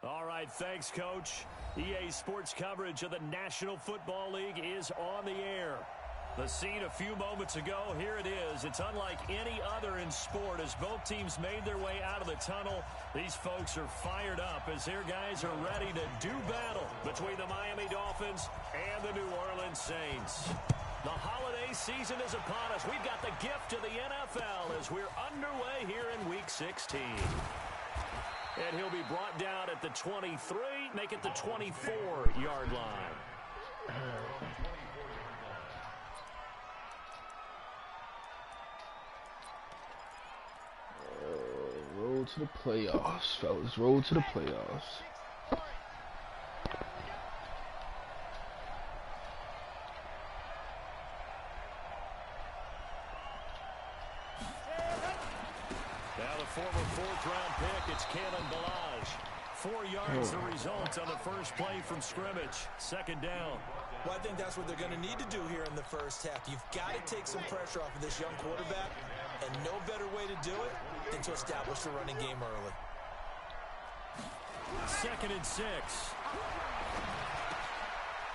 All right, thanks, Coach. EA Sports coverage of the National Football League is on the air. The scene a few moments ago, here it is. It's unlike any other in sport as both teams made their way out of the tunnel. These folks are fired up as their guys are ready to do battle between the Miami Dolphins and the New Orleans Saints. The holiday season is upon us. We've got the gift of the NFL as we're underway here in Week 16. And he'll be brought down at the 23, make it the 24-yard line. Roll to the playoffs, fellas. Roll to the playoffs. Former fourth-round pick, it's Kalen Ballage. 4 yards the result on the first play from scrimmage. Second down. Well, I think that's what they're going to need to do here in the first half. You've got to take some pressure off of this young quarterback, and no better way to do it than to establish the running game early. 2nd and 6.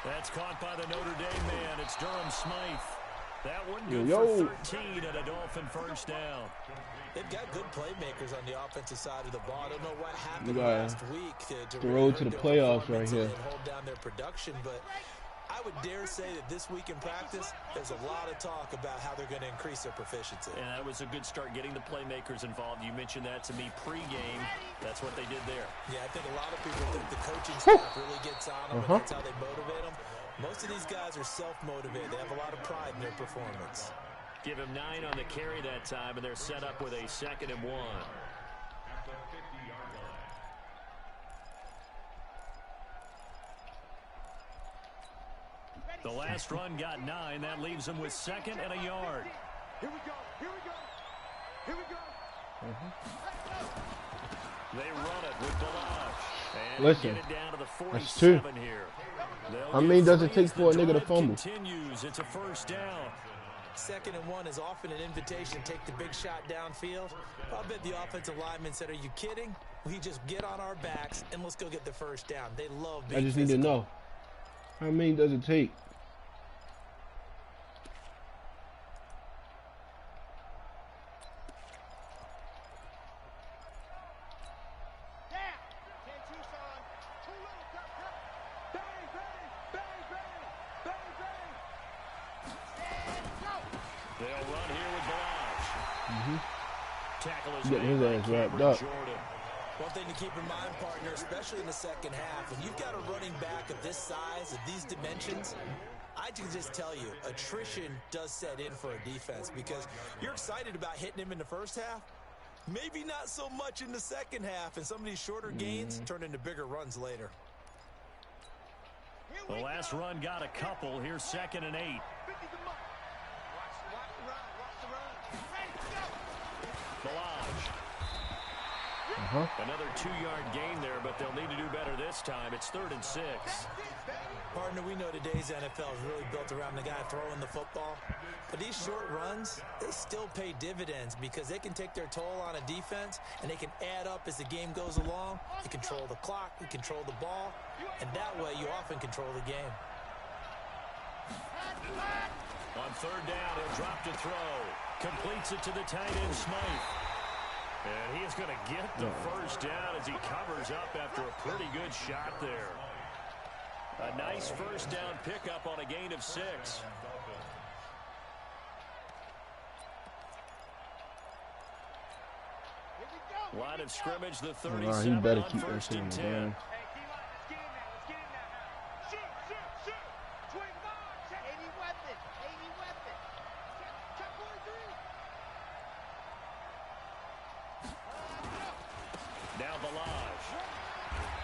That's caught by the Notre Dame man. It's Durham Smythe. That one good for 13 and a Dolphin first down. They've got good playmakers on the offensive side of the ball. I don't know what happened last week to the road to the playoffs right here. Hold down their production, but I would dare say that this week in practice, there's a lot of talk about how they're going to increase their proficiency. And that was a good start getting the playmakers involved. You mentioned that to me pregame. That's what they did there. Yeah, I think a lot of people think the coaching staff really gets on them, and that's how they motivate them. Most of these guys are self-motivated. They have a lot of pride in their performance. Give him 9 on the carry that time, and they're set up with a 2nd and 1. The last run got 9. That leaves them with 2nd and a yard. Here we go. Here we go. Here we go. They run it with Ballage. And listen, get it down to the 47 that's 2. Here. How many does it take for a nigga to fumble? Continues. It's a first down. 2nd and 1 is often an invitation to take the big shot downfield. I'll bet the offensive lineman said, are you kidding? We just get on our backs and let's go get the first down. They love being I just physical. need to know. How many does it take? Getting his ass wrapped up. One thing to keep in mind, partner, especially in the second half, when you've got a running back of this size, of these dimensions, I can just tell you, attrition does set in for a defense because you're excited about hitting him in the first half. Maybe not so much in the second half, and some of these shorter gains turn into bigger runs later. The last run got a couple. Here's 2nd and 8. Another 2-yard gain there, but they'll need to do better this time. It's 3rd and 6. Partner, we know today's NFL is really built around the guy throwing the football. But these short runs, they still pay dividends because they can take their toll on a defense, and they can add up as the game goes along. You control the clock, you control the ball, and that way you often control the game. On 3rd down, he'll drop to throw. Completes it to the tight end, Smythe. And he is going to get the first down as he covers up after a pretty good shot there. A nice first down pickup on a gain of 6. Line of scrimmage, the 37 he better on keep 1st and 10. Man. Now Ballage.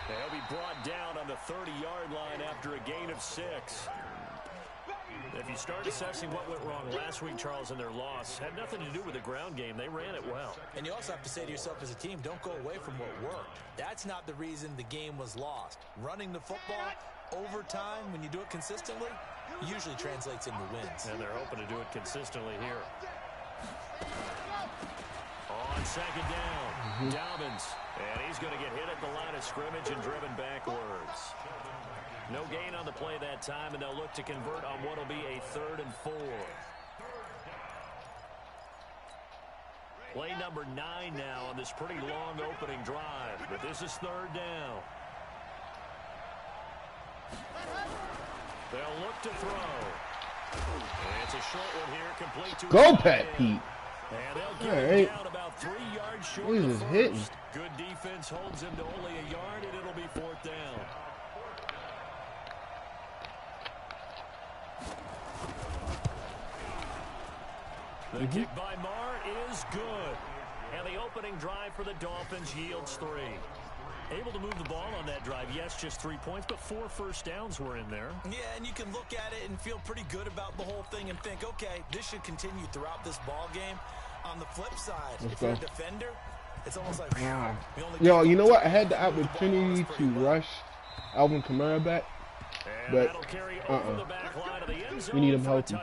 They'll be brought down on the 30-yard line after a gain of 6. If you start assessing what went wrong last week, Charles, in their loss, had nothing to do with the ground game. They ran it well. And you also have to say to yourself as a team, don't go away from what worked. That's not the reason the game was lost. Running the football over time, when you do it consistently, usually translates into wins. And they're hoping to do it consistently here. On second down, Dobbins. And he's going to get hit at the line of scrimmage and driven backwards. No gain on the play that time, and they'll look to convert on what will be a 3rd and 4. Play number 9 now on this pretty long opening drive, but this is 3rd down. They'll look to throw. And it's a short one here, complete to Go, Pat Pete. And they'll get him down about 3 yards short of the first. Hitting. Good defense holds him to only a yard, and it'll be 4th down. The kick by Marr is good. And the opening drive for the Dolphins yields 3. Able to move the ball on that drive. Yes, just 3 points, but 4 first downs were in there. Yeah, and you can look at it and feel pretty good about the whole thing and think, okay, this should continue throughout this ball game. On the flip side, if you're a defender, it's almost like, yo, you know what? I had the opportunity to rush Alvin Kamara back, but we need him healthy.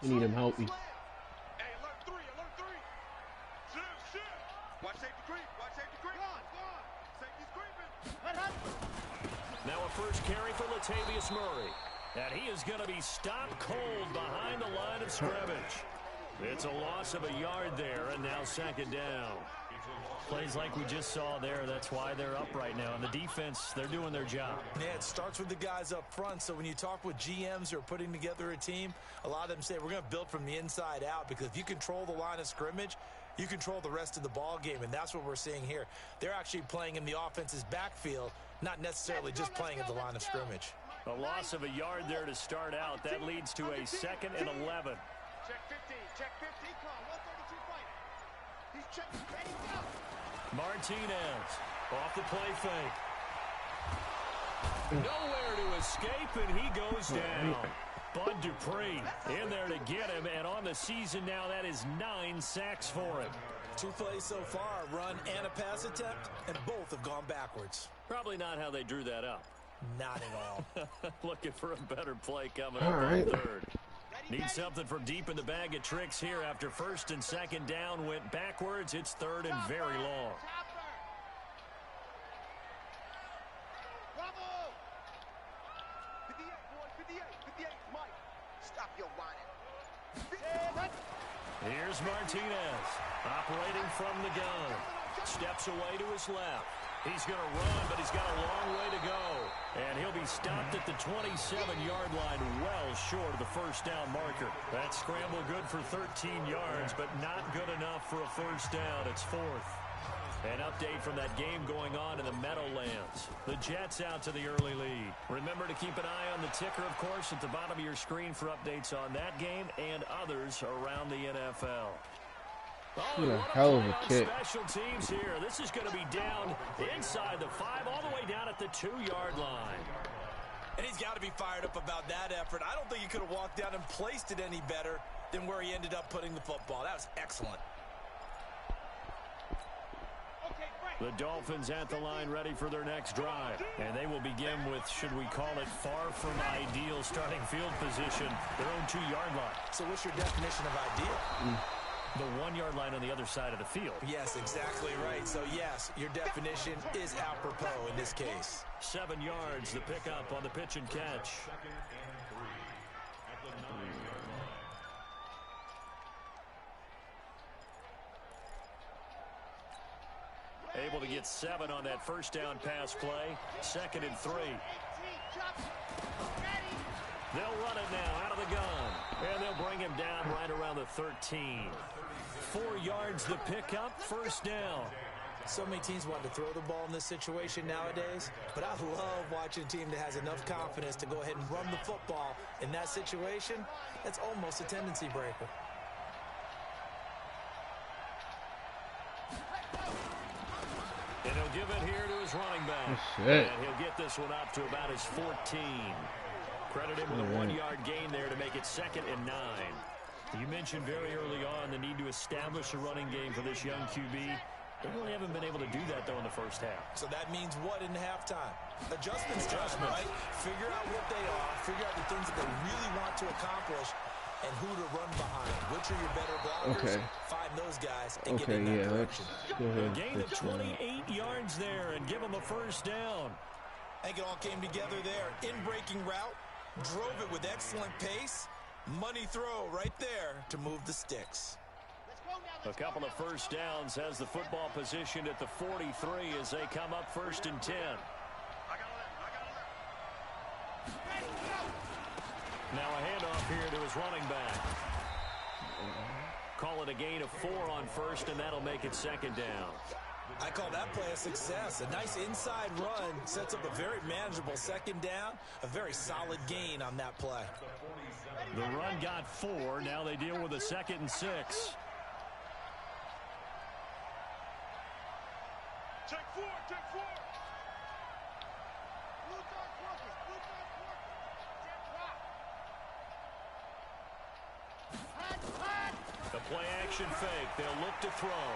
We need him healthy. Hey, alert 3, alert 3. Shit. Watch safety creep, watch safety creep. Gone. Safety's creeping. Now a first carry for Latavius Murray. And he is going to be stopped cold behind the line of scrimmage. It's a loss of a yard there, and now 2nd down. Plays like we just saw there. That's why they're up right now. And the defense, they're doing their job. Yeah, it starts with the guys up front. So when you talk with GMs who are putting together a team, a lot of them say we're going to build from the inside out, because if you control the line of scrimmage, you control the rest of the ball game, and that's what we're seeing here. They're actually playing in the offense's backfield, not necessarily just playing at the line of scrimmage. A loss of a yard there to start out. That leads to a 2nd and 11. Check 15, check 15. Come on, 132 fight. He's checking, ready, go. Martinez off the play fake. Nowhere to escape, and he goes down. Bud Dupree in there to get him, and on the season now, that is 9 sacks for him. 2 plays so far, a run and a pass attempt, and both have gone backwards. Probably not how they drew that up. Not at all. Looking for a better play coming up on 3rd. Need something from deep in the bag of tricks here. After 1st and 2nd down went backwards, it's 3rd and very long. Bravo! 58, boy, 58, 58, Mike. Stop your whining. Here's Martinez, operating from the gun. Steps away to his left. He's going to run, but he's got a long way to go. And he'll be stopped at the 27-yard line, well short of the 1st down marker. That scramble good for 13 yards, but not good enough for a 1st down. It's 4th. An update from that game going on in the Meadowlands. The Jets out to the early lead. Remember to keep an eye on the ticker, of course, at the bottom of your screen for updates on that game and others around the NFL. What a hell of a kick. Special teams here. This is going to be down inside the 5, all the way down at the 2-yard line. And he's got to be fired up about that effort. I don't think he could have walked down and placed it any better than where he ended up putting the football. That was excellent. The Dolphins at the line ready for their next drive. And they will begin with, should we call it, far from ideal starting field position, their own 2-yard line. So what's your definition of ideal? The 1-yard line on the other side of the field. Yes, exactly right. So, yes, your definition is apropos in this case. 7 yards, the pickup on the pitch and catch. Able to get 7 on that 1st down pass play. 2nd and 3. They'll run it now out of the gun. And they'll bring him down right around the 13. 4 yards the pickup, 1st down. So many teams want to throw the ball in this situation nowadays, but I love watching a team that has enough confidence to go ahead and run the football in that situation. That's almost a tendency breaker. And he'll give it here to his running back. And he'll get this one up to about his 14. Credit him with a 1-yard gain there to make it 2nd and 9. You mentioned very early on the need to establish a running game for this young QB. They really haven't been able to do that, though, in the first half. So that means what in halftime? Adjustments, right? Figure out what they are, figure out the things that they really want to accomplish, and who to run behind. Which are your better blockers? Find those guys and get in that direction. Go ahead. A gain of 28 yards there and give them a first down. I think it all came together there. In-breaking route, drove it with excellent pace. Money throw right there to move the sticks. A couple of first downs has the football positioned at the 43 as they come up 1st and 10. Now a handoff here to his running back. Call it a gain of 4 on 1st, and that'll make it 2nd down. I call that play a success. A nice inside run sets up a very manageable 2nd down. A very solid gain on that play. The run got 4. Now they deal with a 2nd and 6. Take 4, take 4. Blue dot quarters, blue dot quarters. The play action fake. They'll look to throw.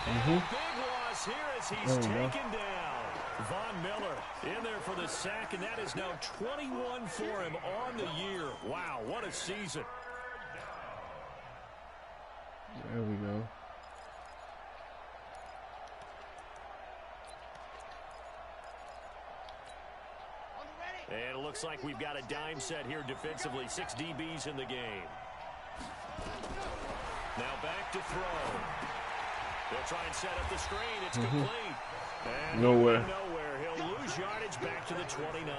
And a big loss here as he's taken down. Von Miller in there for the sack, and that is now 21 for him on the year. Wow, what a season. There we go. And it looks like we've got a dime set here defensively. 6 DBs in the game. Now back to throw. They'll try and set up the screen. It's complete. And Nowhere. He'll lose yardage back to the 29.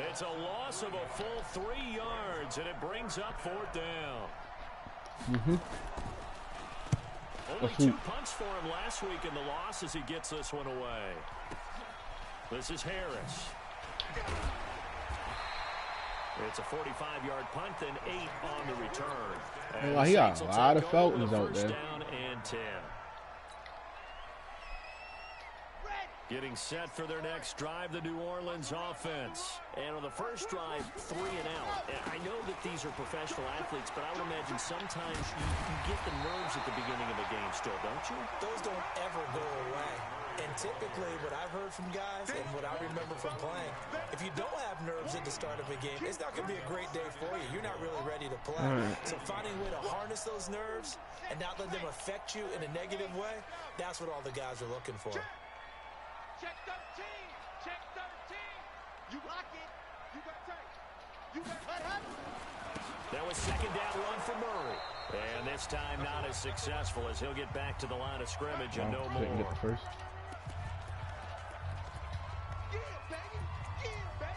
It's a loss of a full 3 yards, and it brings up 4th down. Only 2 punts for him last week in the loss as he gets this one away. This is Harris. It's a 45-yard punt, then 8 on the return. Well, he got a lot of Falcons out there. Down and 10. Getting set for their next drive, the New Orleans offense. And on the first drive, 3 and out. And I know that these are professional athletes, but I would imagine sometimes you get the nerves at the beginning of a game still, don't you? Those don't ever go away. And typically what I've heard from guys and what I remember from playing, if you don't have nerves at the start of a game, it's not going to be a great day for you. You're not really ready to play. So finding a way to harness those nerves and not let them affect you in a negative way, that's what all the guys are looking for. Check 13. Check 13. You lock it. You got tape. You got cut. That was 2nd down run for Murray. And this time not as successful as he'll get back to the line of scrimmage and no Couldn't get more. the first. Yeah, baby. Yeah, baby.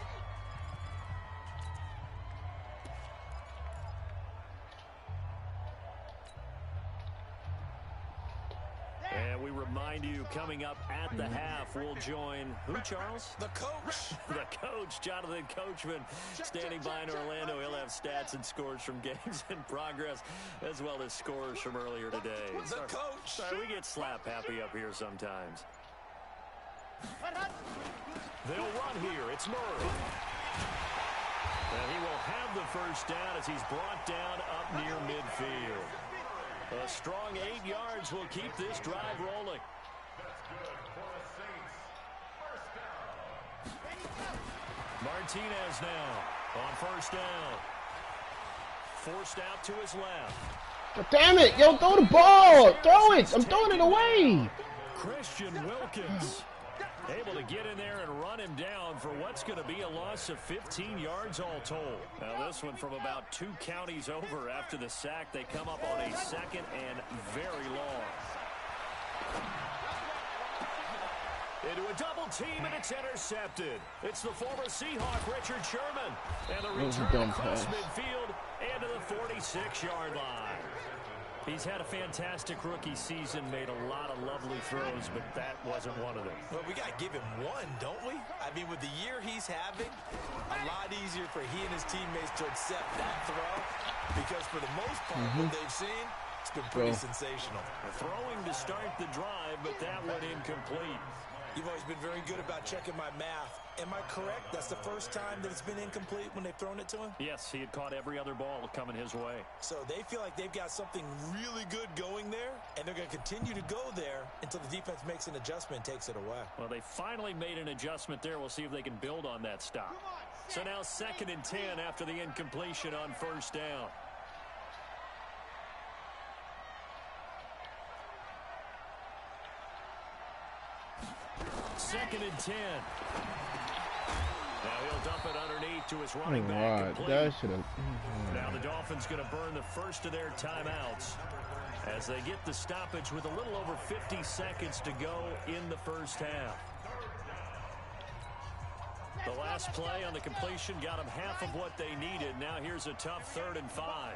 And we remind you, coming up at the half, we'll join who, Charles? The coach. The coach, Jonathan Coachman, standing by in Orlando. He'll have stats and scores from games in progress, as well as scores from earlier today. The coach. Sorry, we get slap happy up here sometimes. They'll run here. It's Murray. And he will have the first down as he's brought down up near midfield. A strong 8 yards will keep this drive rolling. Martinez now on first down. Forced out to his left. Damn it! Yo, throw the ball! Throw it! I'm throwing it away! Christian Wilkins able to get in there and run him down for what's going to be a loss of 15 yards all told. Now this one from about 2 counties over after the sack. They come up on a 2nd and very long. Into a double team, and it's intercepted. It's the former Seahawk, Richard Sherman. And the return across midfield and to the 46-yard line. He's had a fantastic rookie season, made a lot of lovely throws, but that wasn't one of them. Well, we got to give him one, don't we? I mean, with the year he's having, a lot easier for he and his teammates to accept that throw because for the most part, what they've seen, it's been pretty sensational. Throwing to start the drive, but that one incomplete. You've always been very good about checking my math. Am I correct? That's the first time that it's been incomplete when they've thrown it to him? Yes, he had caught every other ball coming his way. So they feel like they've got something really good going there, and they're going to continue to go there until the defense makes an adjustment and takes it away. Well, they finally made an adjustment there. We'll see if they can build on that stop. So now 2nd and 10 after the incompletion on first down. Second and 10. Now he'll dump it underneath to his running back. That should have. Now the Dolphins going to burn the first of their timeouts as they get the stoppage with a little over 50 seconds to go in the first half. The last play on the completion got them half of what they needed. Now here's a tough 3rd and 5.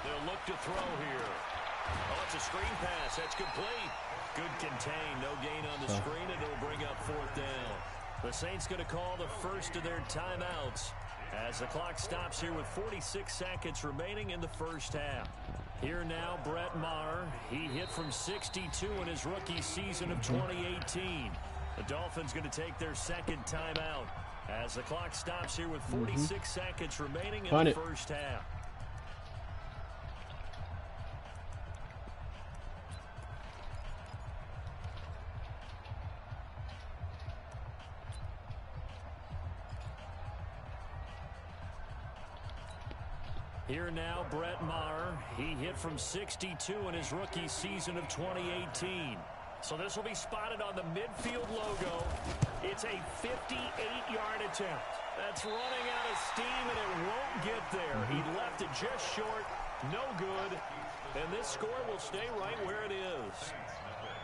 They'll look to throw here. Oh, it's a screen pass. That's complete. Good contain. No gain on the screen, and it'll bring up 4th down. The Saints going to call the first of their timeouts as the clock stops here with 46 seconds remaining in the first half. Here now, Brett Maher. He hit from 62 in his rookie season of 2018. The Dolphins going to take their 2nd timeout as the clock stops here with 46 seconds remaining in the first half. Here now, Brett Maher. He hit from 62 in his rookie season of 2018. So this will be spotted on the midfield logo. It's a 58-yard attempt. That's running out of steam, and it won't get there. He left it just short. No good. And this score will stay right where it is.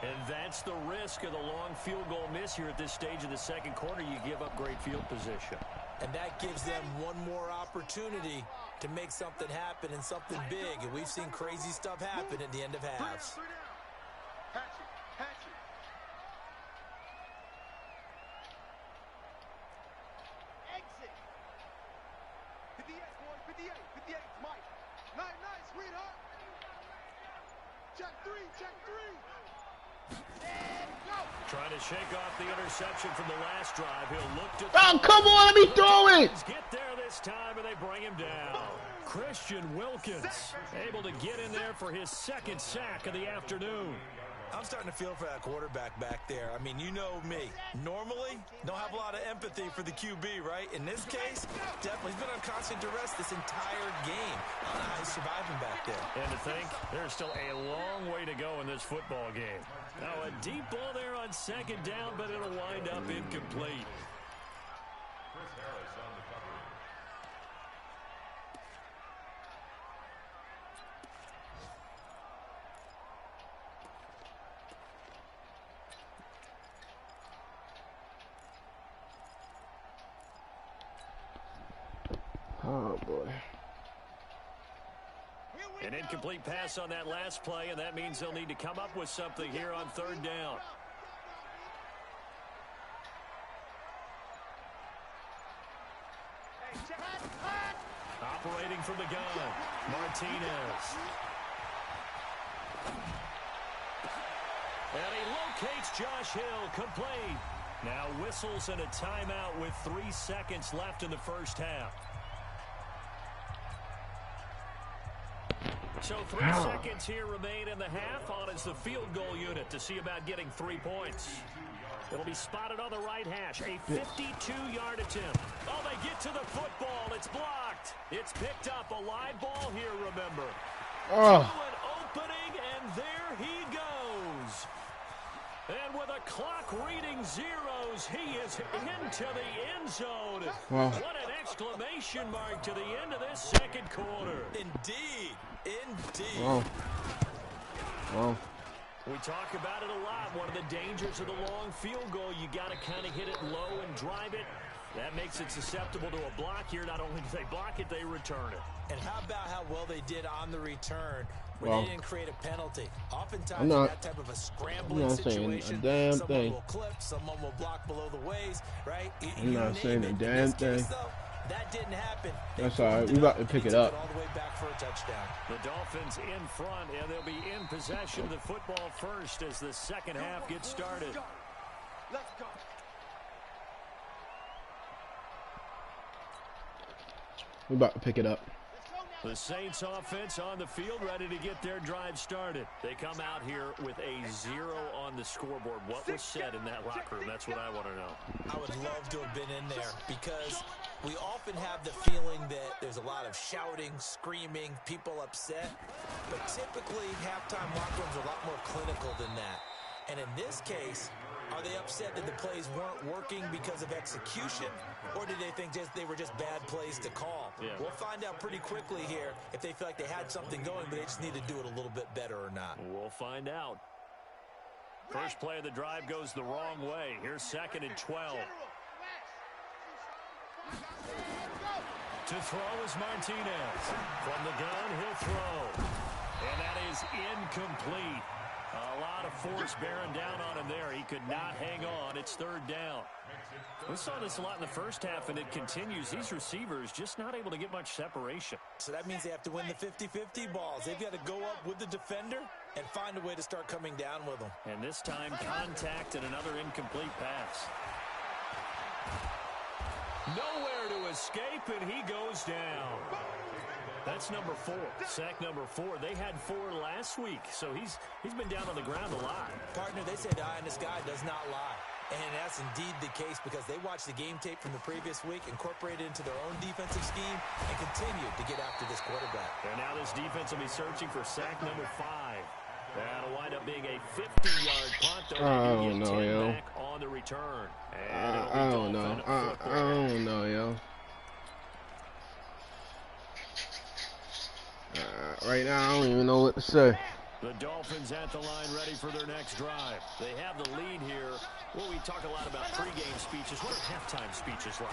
And that's the risk of the long field goal miss here at this stage of the second quarter. You give up great field position. And that gives them one more opportunity to make something happen and something big. And we've seen crazy stuff happen at the end of halves. Exit. 58, boy. 58. 58, Mike. Nice, sweetheart. Check 3. And go. Trying to shake off the interception from the last drive. He'll look to Come on, let me throw it. Get there this time, and they bring him down. Christian Wilkins able to get in there for his 2nd sack of the afternoon. I'm starting to feel for that quarterback back there. I mean, you know me. Normally, don't have a lot of empathy for the QB, right? In this case, definitely. He's been on constant duress this entire game. I don't know how he's surviving back there. And to think, there's still a long way to go in this football game. Now, a deep ball there on 2nd down, but it'll wind up incomplete. Oh, boy. An incomplete pass on that last play, and that means they'll need to come up with something here on 3rd down. Operating from the gun, Martinez. And he locates Josh Hill, complete. Now whistles and a timeout with 3 seconds left in the first half. So 3 seconds here remain in the half. On is the field goal unit to see about getting 3 points. It'll be spotted on the right hash. A 52-yard attempt. Oh, they get to the football. It's blocked. It's picked up. A live ball here, remember. To an opening, and there he goes. And with a clock reading zeros, he is into the end zone. Wow. What an exclamation mark to the end of this second quarter. Indeed. Wow. Wow. We talk about it a lot. One of the dangers of the long field goal, you got to kind of hit it low and drive it That makes it susceptible to a block here. Not only do they block it, they return it. And how about how well they did on the return when Well, they didn't create a penalty? Oftentimes, I'm not- in that type of a scrambling I'm not saying a situation, damn someone thing. will clip, someone will block below the waist, right? I'm not saying a damn thing. That didn't happen. That's all right. We about to pick it up. All the way back for a touchdown. The Dolphins in front, and they'll be in possession of the football first as the second half gets started. Let's go. We about to pick it up. The Saints offense on the field, ready to get their drive started. They come out here with a 0 on the scoreboard. What was said in that locker room? That's what I want to know. I would love to have been in there because we often have the feeling that there's a lot of shouting, screaming, people upset. But typically, halftime locker rooms are a lot more clinical than that. And in this case, are they upset that the plays weren't working because of execution, or did they think they were just bad plays to call? Yeah. We'll find out pretty quickly here if they feel like they had something going, but they just need to do it a little bit better or not. We'll find out. First play of the drive goes the wrong way. Here's 2nd and 12. To throw is Martinez. From the gun, he'll throw. And that is incomplete. A lot of force bearing down on him there. He could not hang on. It's 3rd down. We saw this a lot in the first half, and it continues. These receivers just not able to get much separation. So that means they have to win the 50-50 balls. They've got to go up with the defender and find a way to start coming down with them. And this time, contact and another incomplete pass. Nowhere to escape, and he goes down. That's number 4. Sack number 4. They had 4 last week, so he's been down on the ground a lot. Partner, they say the eye in the sky does not lie. And that's indeed the case because they watched the game tape from the previous week, incorporated it into their own defensive scheme, and continued to get after this quarterback. And now this defense will be searching for sack number 5. That'll wind up being a 50-yard punt. Though they do get 10 back on the return. I don't know. I don't know, yo. Right now, I don't even know what to say. The Dolphins at the line ready for their next drive. They have the lead here. Well, we talk a lot about pregame speeches. What are halftime speeches like?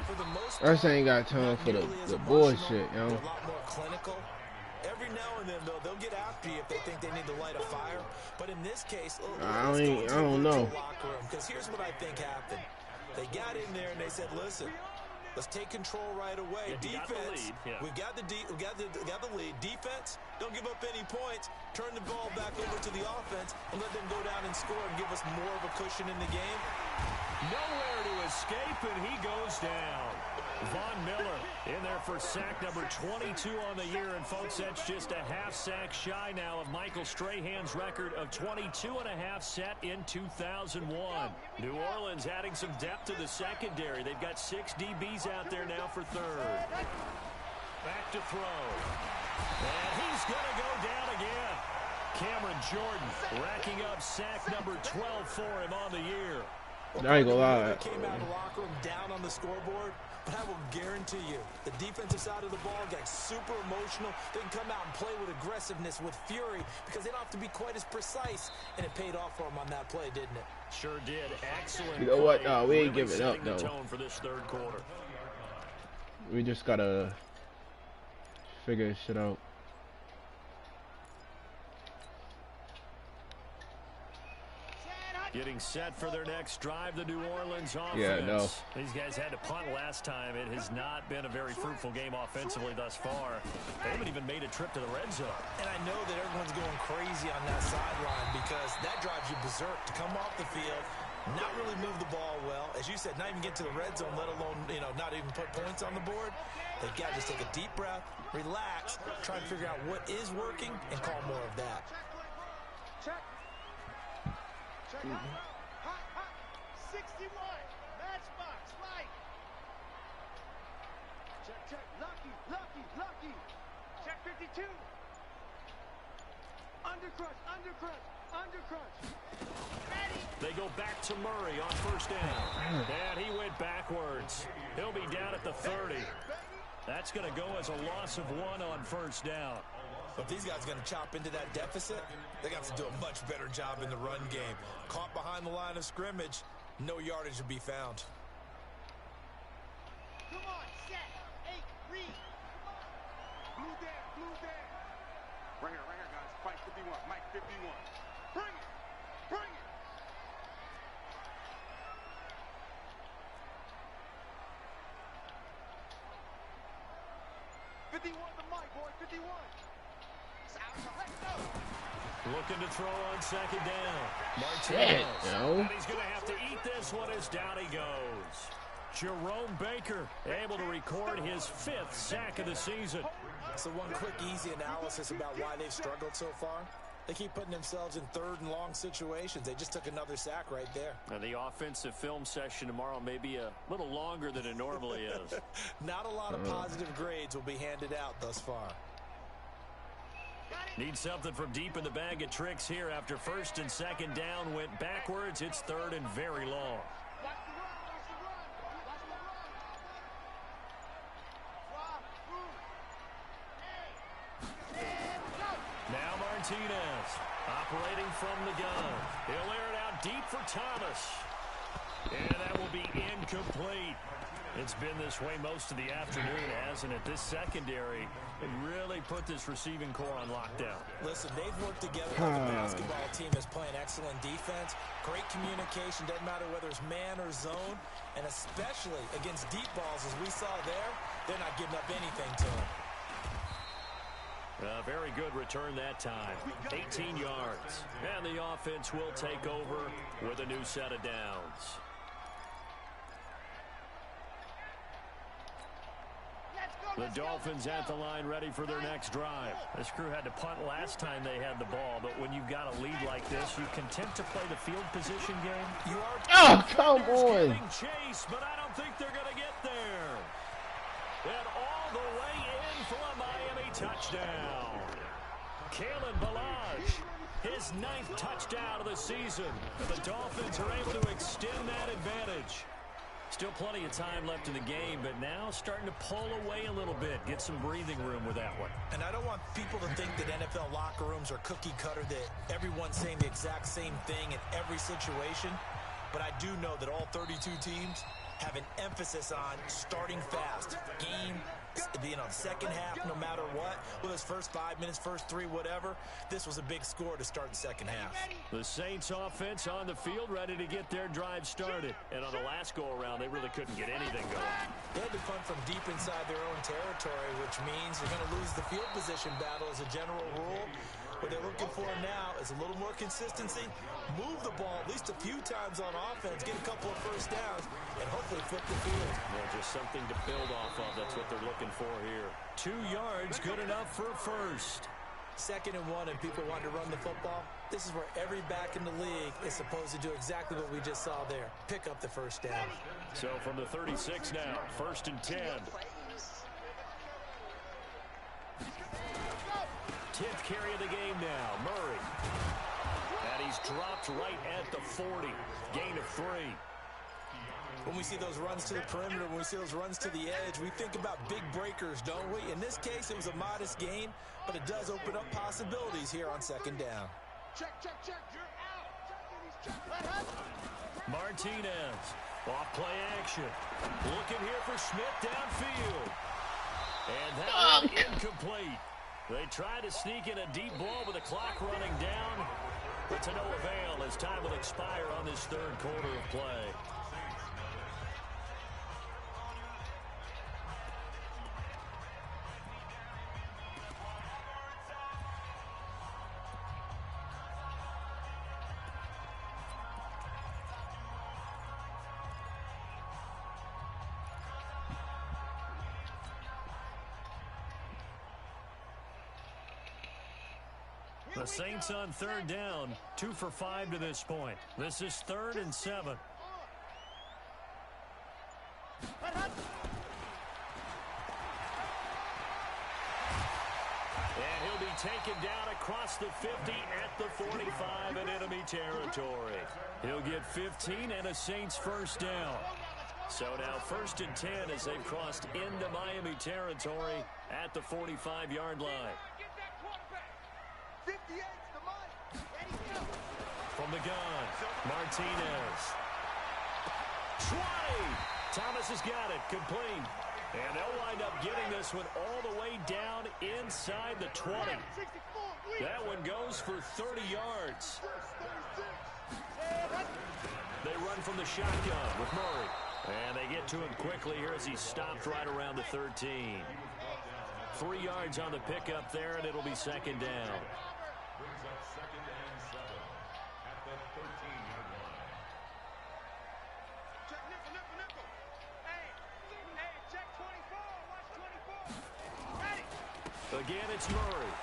For the most part, I ain't got time for the bullshit, yo. They're a lot more clinical. Every now and then, though, they'll get after you if they think they need to light a fire. But in this case, I don't know. Because here's what I think happened. They got in there and they said, listen, let's take control right away. Yeah, Defense, we've got the lead. Defense, don't give up any points. Turn the ball back over to the offense and let them go down and score and give us more of a cushion in the game. Nowhere to escape, and he goes down. Von Miller in there for sack number 22 on the year. And, folks, that's just a half sack shy now of Michael Strahan's record of 22.5 set in 2001. New Orleans adding some depth to the secondary. They've got 6 DBs out there now for 3rd. Back to throw. And he's going to go down again. Cameron Jordan racking up sack number 12 for him on the year. I ain't gonna lie. Came out of the locker room down on the scoreboard, but I will guarantee you, the defensive side of the ball got super emotional. They can come out and play with aggressiveness, with fury, because they don't have to be quite as precise, and it paid off for them on that play, didn't it? Sure did. Excellent. You know what? play. We ain't Really giving up, setting the though. tone for this 3rd quarter. We just gotta figure shit out. Getting set for their next drive, the New Orleans offense. Yeah, no. These guys had to punt last time. It has not been a very fruitful game offensively thus far. They haven't even made a trip to the red zone. And I know that everyone's going crazy on that sideline because that drives you berserk to come off the field, not really move the ball well. As you said, not even get to the red zone, let alone, not even put points on the board. They've got to just take a deep breath, relax, try and figure out what is working, and call more of that. Check. Check. Hot. 61. Matchbox. Right. Check. Lucky. Check 52. Undercrunch. Ready. They go back to Murray on 1st down. And he went backwards. He'll be down at the 30. That's going to go as a loss of 1 on 1st down. But these guys are going to chop into that deficit. They got to do a much better job in the run game. Caught behind the line of scrimmage, no yardage to be found. 51. Bring it. Bring it. 51 the mic, boy. 51. Let's go. Looking to throw on second down. Martinez. No. And he's going to have to eat this one as down he goes. Jerome Baker able to record his 5th sack of the season. So one quick, easy analysis about why they've struggled so far. They keep putting themselves in 3rd and long situations. They just took another sack right there. And the offensive film session tomorrow may be a little longer than it normally is. Not a lot of positive grades will be handed out thus far. Need something from deep in the bag of tricks here after 1st and 2nd down went backwards. It's 3rd and very long. Now Martinez operating from the gun. He'll air it out deep for Thomas. And that will be incomplete. It's been this way most of the afternoon, hasn't it? This secondary really put this receiving core on lockdown. Listen, they've worked together like a basketball team is playing excellent defense. Great communication, doesn't matter whether it's man or zone. And especially against deep balls, as we saw there, they're not giving up anything to them. A very good return that time. 18 yards. And the offense will take over with a new set of downs. The Dolphins at the line ready for their next drive. This crew had to punt last time they had the ball, but when you've got a lead like this, you content to play the field position game? You are. Oh, come on. Chase, but I don't think they're going to get there. And all the way in for a Miami touchdown. Kalen Ballage, his 9th touchdown of the season. And the Dolphins are able to extend that advantage. Still plenty of time left in the game, but now starting to pull away a little bit. Get some breathing room with that one. And I don't want people to think that NFL locker rooms are cookie cutter, that everyone's saying the exact same thing in every situation. But I do know that all 32 teams have an emphasis on starting fast. Game, second half, no matter what. Whether it's first 5 minutes, first 3, whatever. This was a big score to start the second half. The Saints offense on the field ready to get their drive started. And on the last go-around, they really couldn't get anything going. They had to punt from deep inside their own territory, which means you're going to lose the field position battle as a general rule. What they're looking for now is a little more consistency, move the ball at least a few times on offense, get a couple of first downs, and hopefully flip the field. Well, just something to build off of. That's what they're looking for here. 2 yards, good enough for a first. 2nd and 1, and people want to run the football. This is where every back in the league is supposed to do exactly what we just saw there. Pick up the first down. So from the 36 now, 1st and 10. 10th carry of the game now, Murray. And he's dropped right at the 40. Gain of 3. When we see those runs to the perimeter, when we see those runs to the edge, we think about big breakers, don't we? In this case, it was a modest gain, but it does open up possibilities here on 2nd down. Check. You're out. Martinez, off play action. Looking here for Smith downfield. And that one incomplete. They try to sneak in a deep ball with the clock running down, but to no avail as time will expire on this 3rd quarter of play. The Saints on 3rd down, 2 for 5 to this point. This is 3rd and 7. And he'll be taken down across the 50 at the 45 in enemy territory. He'll get 15 and a Saints first down. So now 1st and 10 as they've crossed into Miami territory at the 45-yard line. From the gun, Martinez. 20! Thomas has got it, complete. And they'll wind up getting this one all the way down inside the 20. That one goes for 30 yards. They run from the shotgun with Murray. And they get to him quickly here as he stopped right around the 13. 3 yards on the pickup there, and it'll be second down. Again, it's Murray.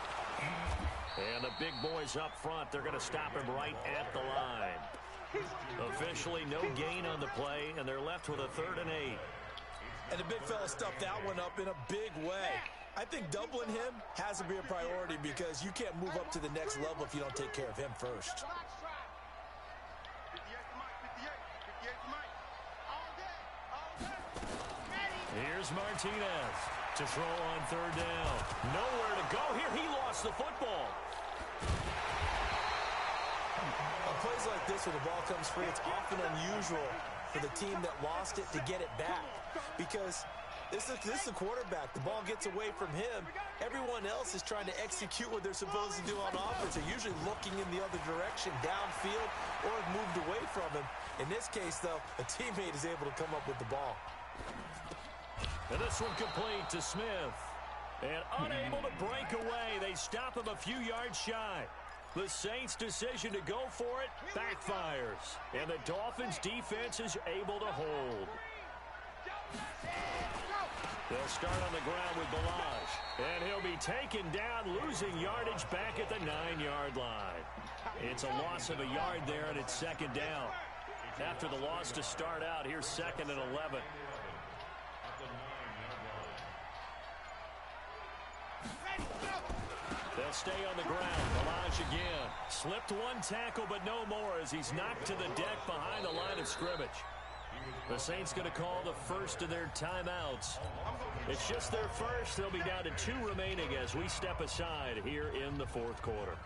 And the big boys up front, they're going to stop him right at the line. Officially no gain on the play, and they're left with a 3rd and 8. And the big fella stuffed that one up in a big way. I think doubling him has to be a priority because you can't move up to the next level if you don't take care of him first. Here's Martinez to throw on 3rd down. Nowhere to go here. He lost the football. On plays like this, when the ball comes free, it's often unusual for the team that lost it to get it back because this is the quarterback. The ball gets away from him. Everyone else is trying to execute what they're supposed to do on offense. They're usually looking in the other direction, downfield, or have moved away from him. In this case, though, a teammate is able to come up with the ball. And this one complete to Smith. And unable to break away. They stop him a few yards shy. The Saints' decision to go for it backfires. And the Dolphins' defense is able to hold. They'll start on the ground with Balaj. And he'll be taken down, losing yardage back at the 9-yard line. It's a loss of a yard there, and it's second down. After the loss to start out, here's 2nd and 11. They'll stay on the ground. Balaj again. Slipped one tackle, but no more as he's knocked to the deck behind the line of scrimmage. The Saints going to call the first of their timeouts. It's just their first. They'll be down to 2 remaining as we step aside here in the 4th quarter.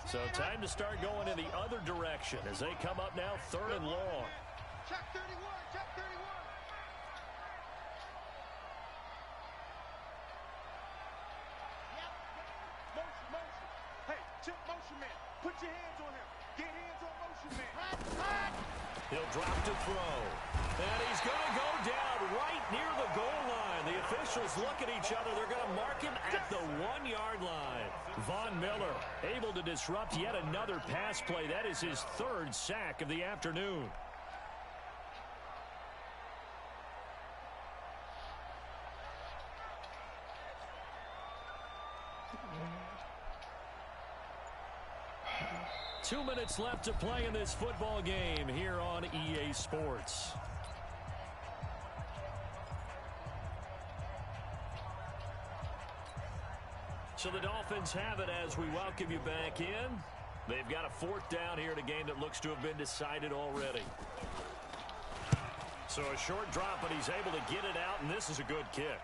So time to start going in the other direction as they come up now 3rd and long. Check 31, check 31. Motion. Hey, check motion man. Put your hands on him. Get hands on motion man. He'll drop to throw. And he's going to go down right near the goal line. The officials look at each other. They're going to mark him at the 1-yard line. Von Miller able to disrupt yet another pass play. That is his 3rd sack of the afternoon. Two minutes left to play in this football game here on EA Sports. So the Dolphins have it as we welcome you back in. They've got a 4th down here in a game that looks to have been decided already. So a short drop, but he's able to get it out, and this is a good kick.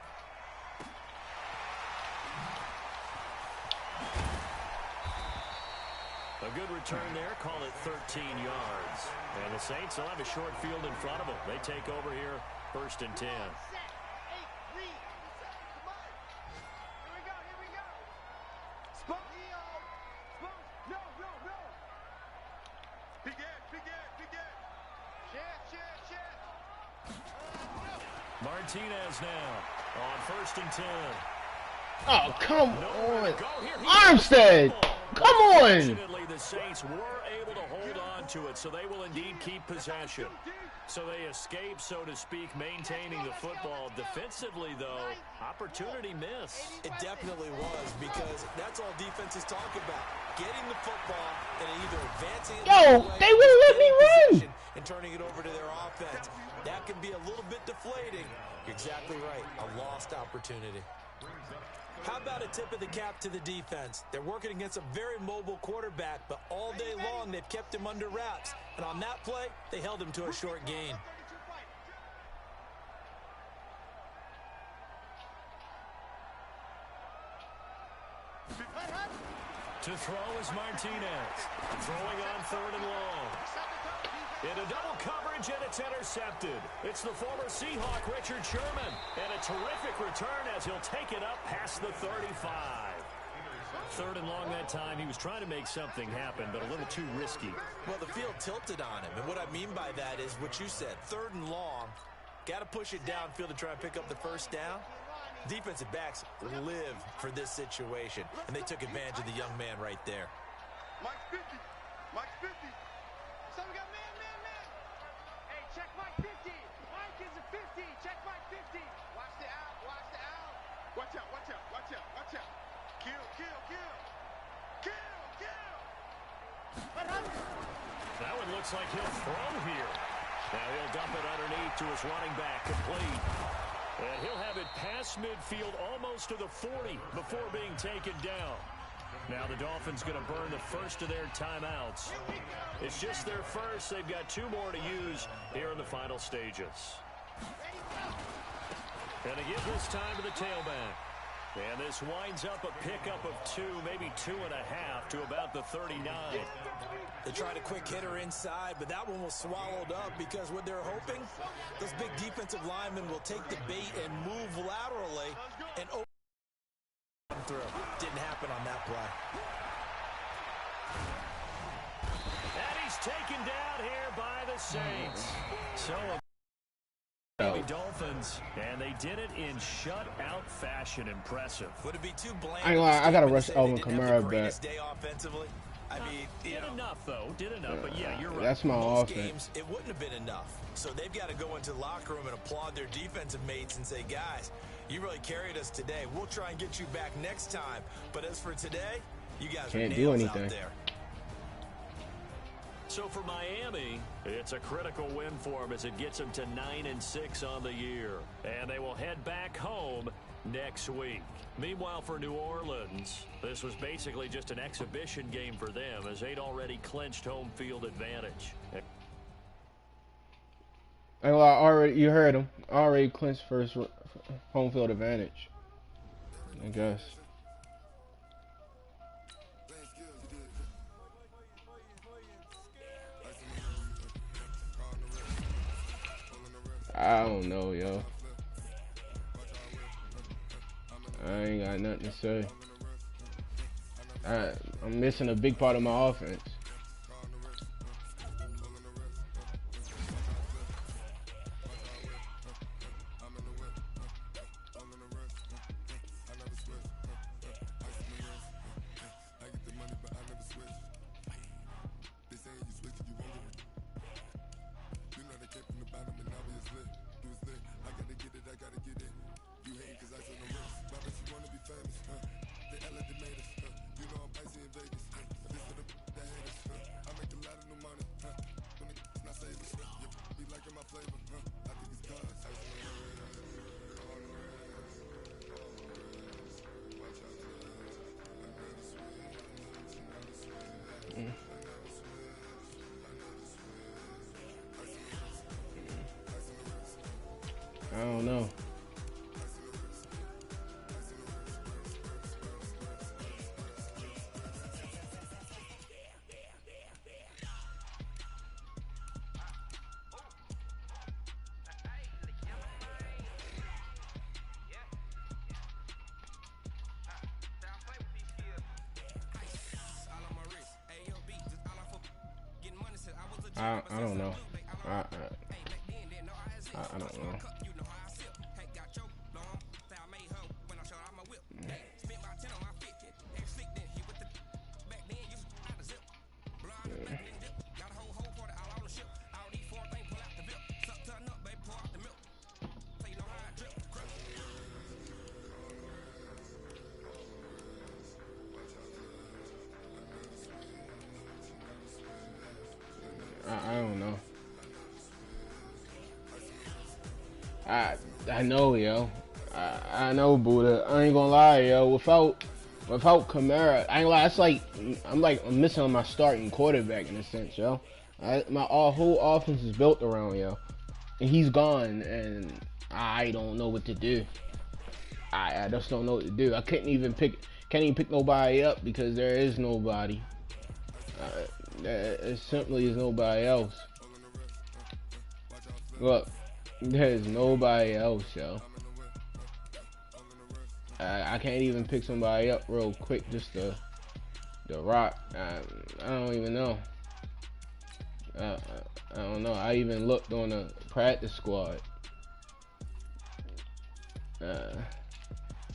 A good return there, call it 13 yards. And the Saints will have a short field in front of them. They take over here, 1st and 10. Martinez now on 1st and 10. Oh, come on. Armstead, come on. Fortunately, the Saints were able to hold on to it, so they will indeed keep possession. So they escape, so to speak, maintaining the football. Defensively, though, opportunity missed. It definitely was because that's all defense is talking about. Getting the football and either advancing it They wouldn't let me run. And turning it over to their offense. That can be a little bit deflating. You're exactly right. A lost opportunity. How about a tip of the cap to the defense? They're working against a very mobile quarterback, but all day long they've kept him under wraps. And on that play, they held him to a short gain. To throw is Martinez. Throwing on 3rd and long. Into double coverage, and it's intercepted. It's the former Seahawk, Richard Sherman. And a terrific return as he'll take it up past the 35. 3rd and long that time. He was trying to make something happen, but a little too risky. Well, the field tilted on him. And what I mean by that is what you said. 3rd and long. Got to push it downfield to try and pick up the first down. Defensive backs live for this situation, and they took advantage of the young man right there. Mike 50. Mike 50. So we got man. Hey, check Mike 50. Mike is a 50. Check Mike 50. Watch the out. Watch out. Kill. That one looks like he'll throw here. Now he'll dump it underneath to his running back, complete. And he'll have it past midfield almost to the 40 before being taken down. Now the Dolphins going to burn the first of their timeouts. It's just their first. They've got 2 more to use here in the final stages. And they give this time to the tailback. And this winds up a pickup of 2, maybe 2.5 to about the 39. They tried a quick hitter inside, but that one was swallowed up because what they're hoping, those big defensive linemen will take the bait and move laterally and open through. Didn't happen on that play. And he's taken down here by the Saints. So Dolphins, and they did it in shutout fashion. Impressive. Would it be too bland? I gotta rush Alvin Kamara back. Day offensively. I mean, did enough though. Did enough, but yeah, you're right. That's my Most offense. games, it wouldn't have been enough. So they've got to go into the locker room and applaud their defensive mates and say, guys, you really carried us today. We'll try and get you back next time. But as for today, you guys Can't are do nails anything. out there. So for Miami, it's a critical win for them as it gets them to 9-6 on the year. And they will head back home next week. Meanwhile, for New Orleans, this was basically just an exhibition game for them as they'd already clinched home field advantage. You heard him. Already clinched first home field advantage, I guess. I don't know, yo. I ain't got nothing to say. I'm missing a big part of my offense. I don't know. I don't know. I don't know. I don't know. I know, yo. I know, Buddha. I ain't gonna lie, yo. Without Kamara, I ain't gonna lie. It's like I'm missing on my starting quarterback in a sense, yo. My whole offense is built around, yo, and he's gone, and I don't know what to do. I just don't know what to do. I couldn't even pick. can't even pick nobody up because there is nobody. There simply is nobody else. Look, there's nobody else, yo. I can't even pick somebody up real quick just to rock. I don't even know. I don't know. I even looked on the practice squad.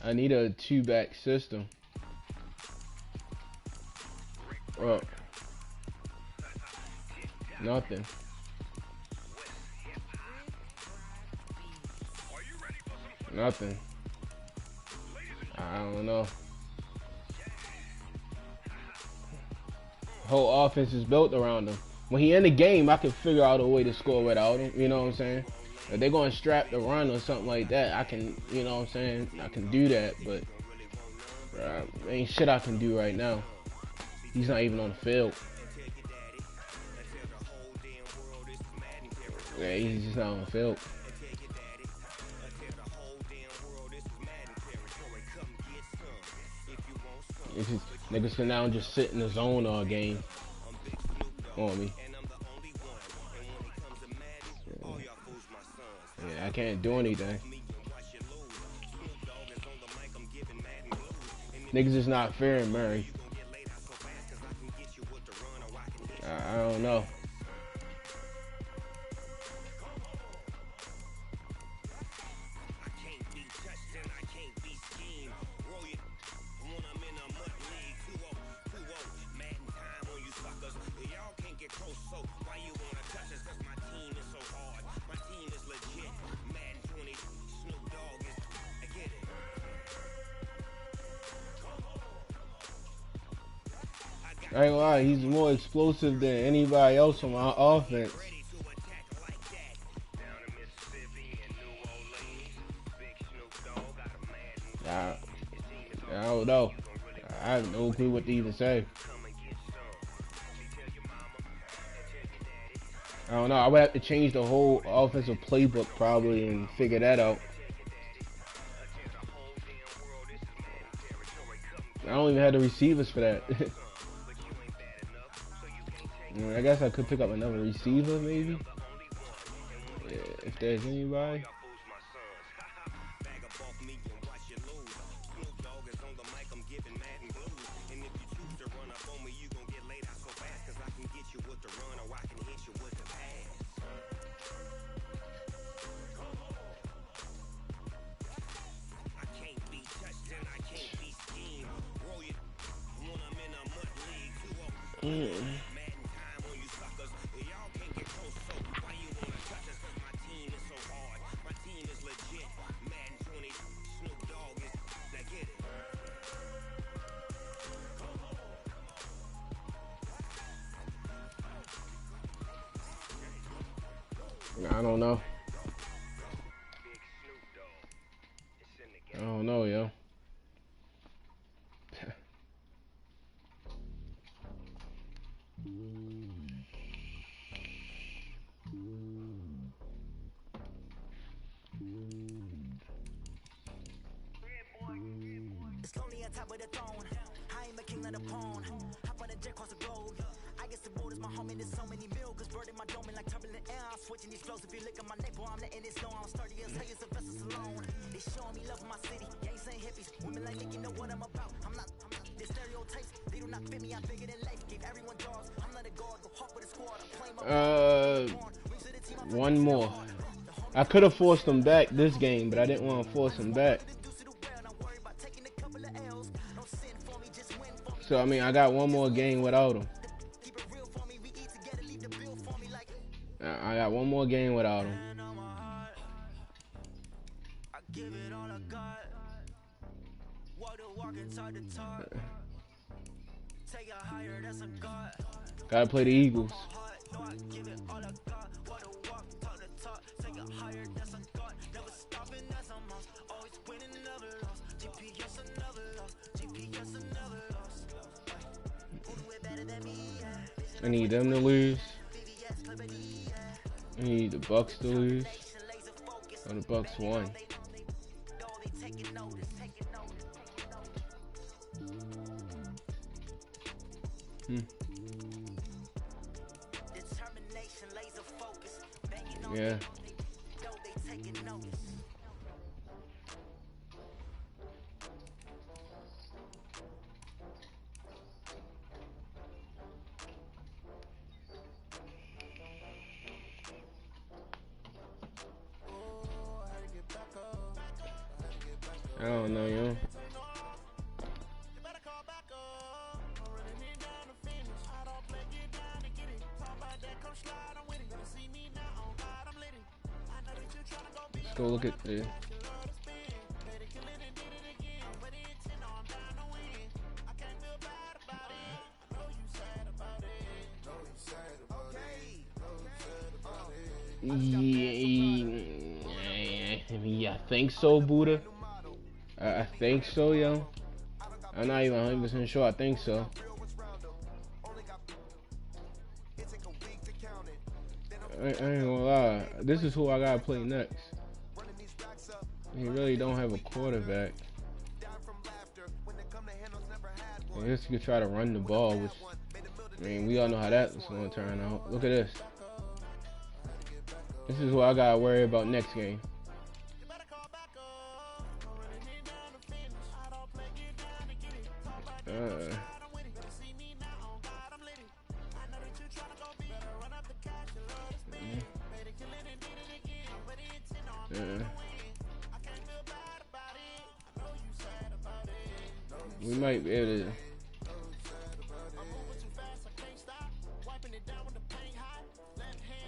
I need a 2-back system. Well, nothing. Nothing. I don't know. Whole offense is built around him. When he in the game, I can figure out a way to score without him. You know what I'm saying? If they're going to strap the run or something like that, I can, you know what I'm saying? I can do that, but ain't shit I can do right now. He's not even on the field. Yeah, he's just not on the field. It's just, niggas can now just sit in the zone all game on me. Yeah, I can't do anything. Niggas is not fearing Murray. I don't know. I ain't gonna lie, he's more explosive than anybody else on my offense. I don't know. I have no clue what to even say. I don't know. I would have to change the whole offensive playbook probably and figure that out. I don't even have the receivers for that. I guess I could pick up another receiver, maybe. Yeah, if there's anybody. I don't know. I don't know, yo. It's lonely on top of the throne. I am a king of the pawn. Hop on a jet across the globe. I guess the world is my home and there's so many milkers burning my dome like turbulent air. I'm switching these flows. If you look at my neck, boy, I'm letting it slow. I'm sturdy as hell as a vessel alone. They showing me love in my city. Gangs ain't hippies. Women like Nick, you know what I'm about. I'm not the stereotypes. They do not fit me. I'm bigger than life. Give everyone jaws. I'm not a guard. Go hawk with a squad. I'm playing my one more. I could have forced him back this game, but I didn't want to force him back. So, I mean, I got one more game without him. I got one more game without him. Gotta play the Eagles. I need them to lose. I need the Bucks to lose. Oh, the Bucks won. Determination, laser focus. Banging on Yeah. though they taking notice. I don't know, yo. Let's go look at the. Yeah, I think so, Buddha. I think so, yo. I'm not even 100% sure. I think so. I ain't gonna lie. This is who I gotta play next. He really don't have a quarterback. I guess you could try to run the ball, which, I mean, we all know how that's gonna turn out. Look at this. This is what I gotta worry about next game. We might be able to.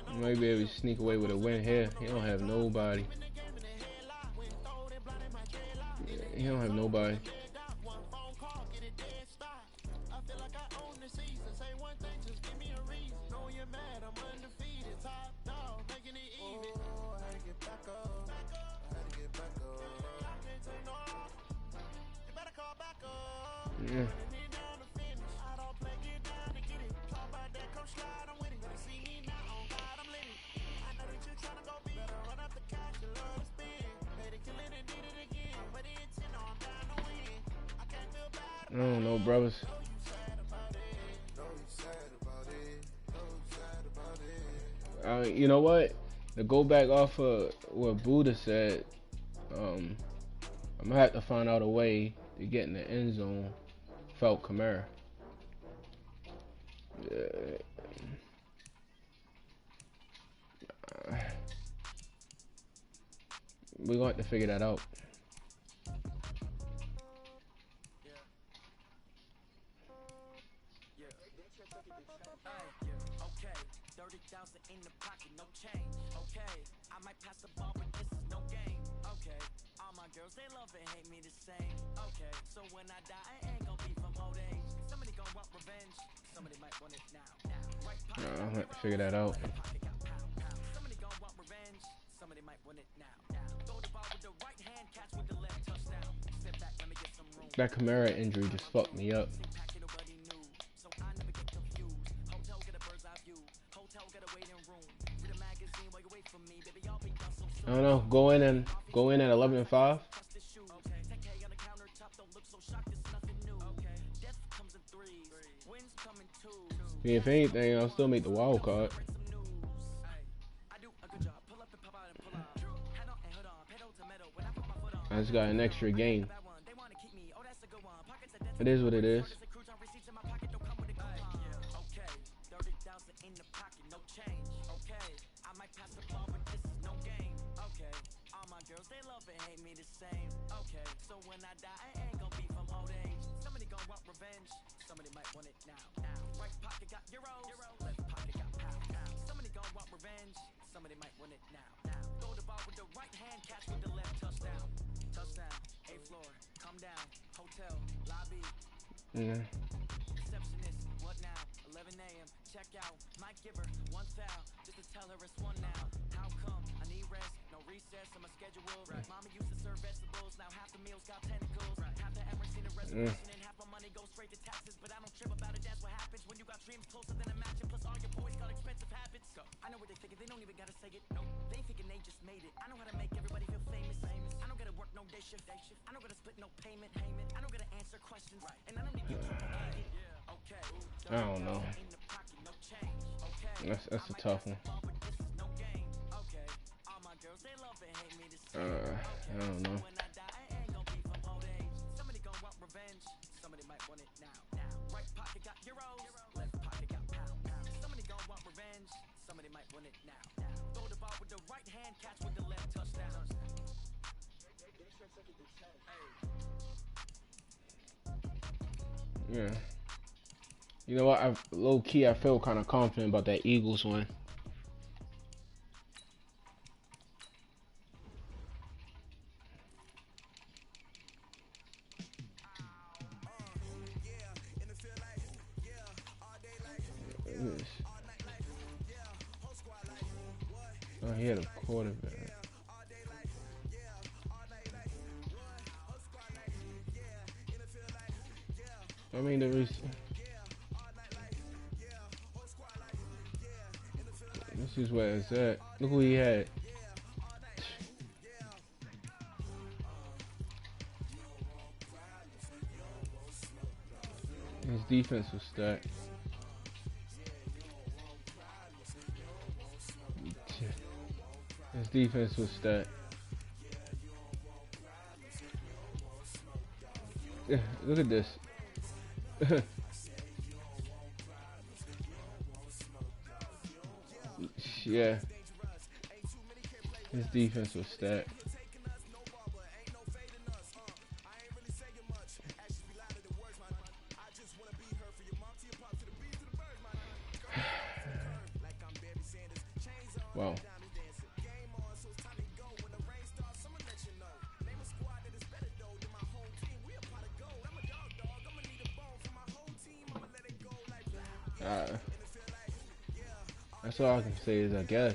We might be able to sneak away with a win here. He don't have nobody. He don't have nobody. Yeah. I don't know, brothers. You know what? To go back off of what Buddha said, I'm gonna have to find out a way to get in the end zone without Kamara. We're going to have to figure that out. Okay, 30,000 in the pocket, no change. Okay, I might pass the ball, but this is no game. Okay, all my girls, they love and hate me the same. Okay, so when I die, I ain't gonna be from old age. Somebody gonna want revenge, somebody might want it now. Right pocket, I'm gonna have to figure that out. somebody gonna want revenge, somebody might want it now. Throw the ball with the right hand, catch with the left, touchdown. Step back, let me get some room. That Kamara injury just fucked me up. I don't know. Go in at 11-5. Yeah, if anything, I'll still make the wild card. I just got an extra game. It is what it is. They love and hate me the same. Okay, so when I die, I ain't gonna be from old age. Somebody gonna want revenge, somebody might want it now. Right pocket got euros, left pocket got pound. Somebody gonna want revenge, somebody might want it now. Throw the ball with the right hand, catch with the left, touchdown. Touchdown, 8th floor, come down, hotel, lobby. Receptionist, what now? 11 a.m., check out. Might give her one foul, just to tell her it's one now. How come? I need rest, no recess on my schedule. Right. Mama used to serve vegetables, now half the meals got tentacles. Right. Half the ever seen a resolution and half my money goes straight to taxes. But I don't trip about it, that's what happens when you got dreams closer than a match. Plus all your boys got expensive habits. Go. I know what they thinking, they don't even gotta say it. No, they thinking they just made it. I know how to make everybody feel famous. I don't gotta work no day shift. I don't gotta split no payment. I don't gotta answer questions. Right. And I don't need you to okay. I don't know. That's a tough one. I don't know. Yeah. You know what? Low key, I feel kind of confident about that Eagles one. Oh, he had a quarterback. I mean, this is where it's at. Look who he had. His defense was stacked. His defense was stacked. Yeah, look at this. Yeah. His defense was stacked. Wow. That's all I can say is I guess.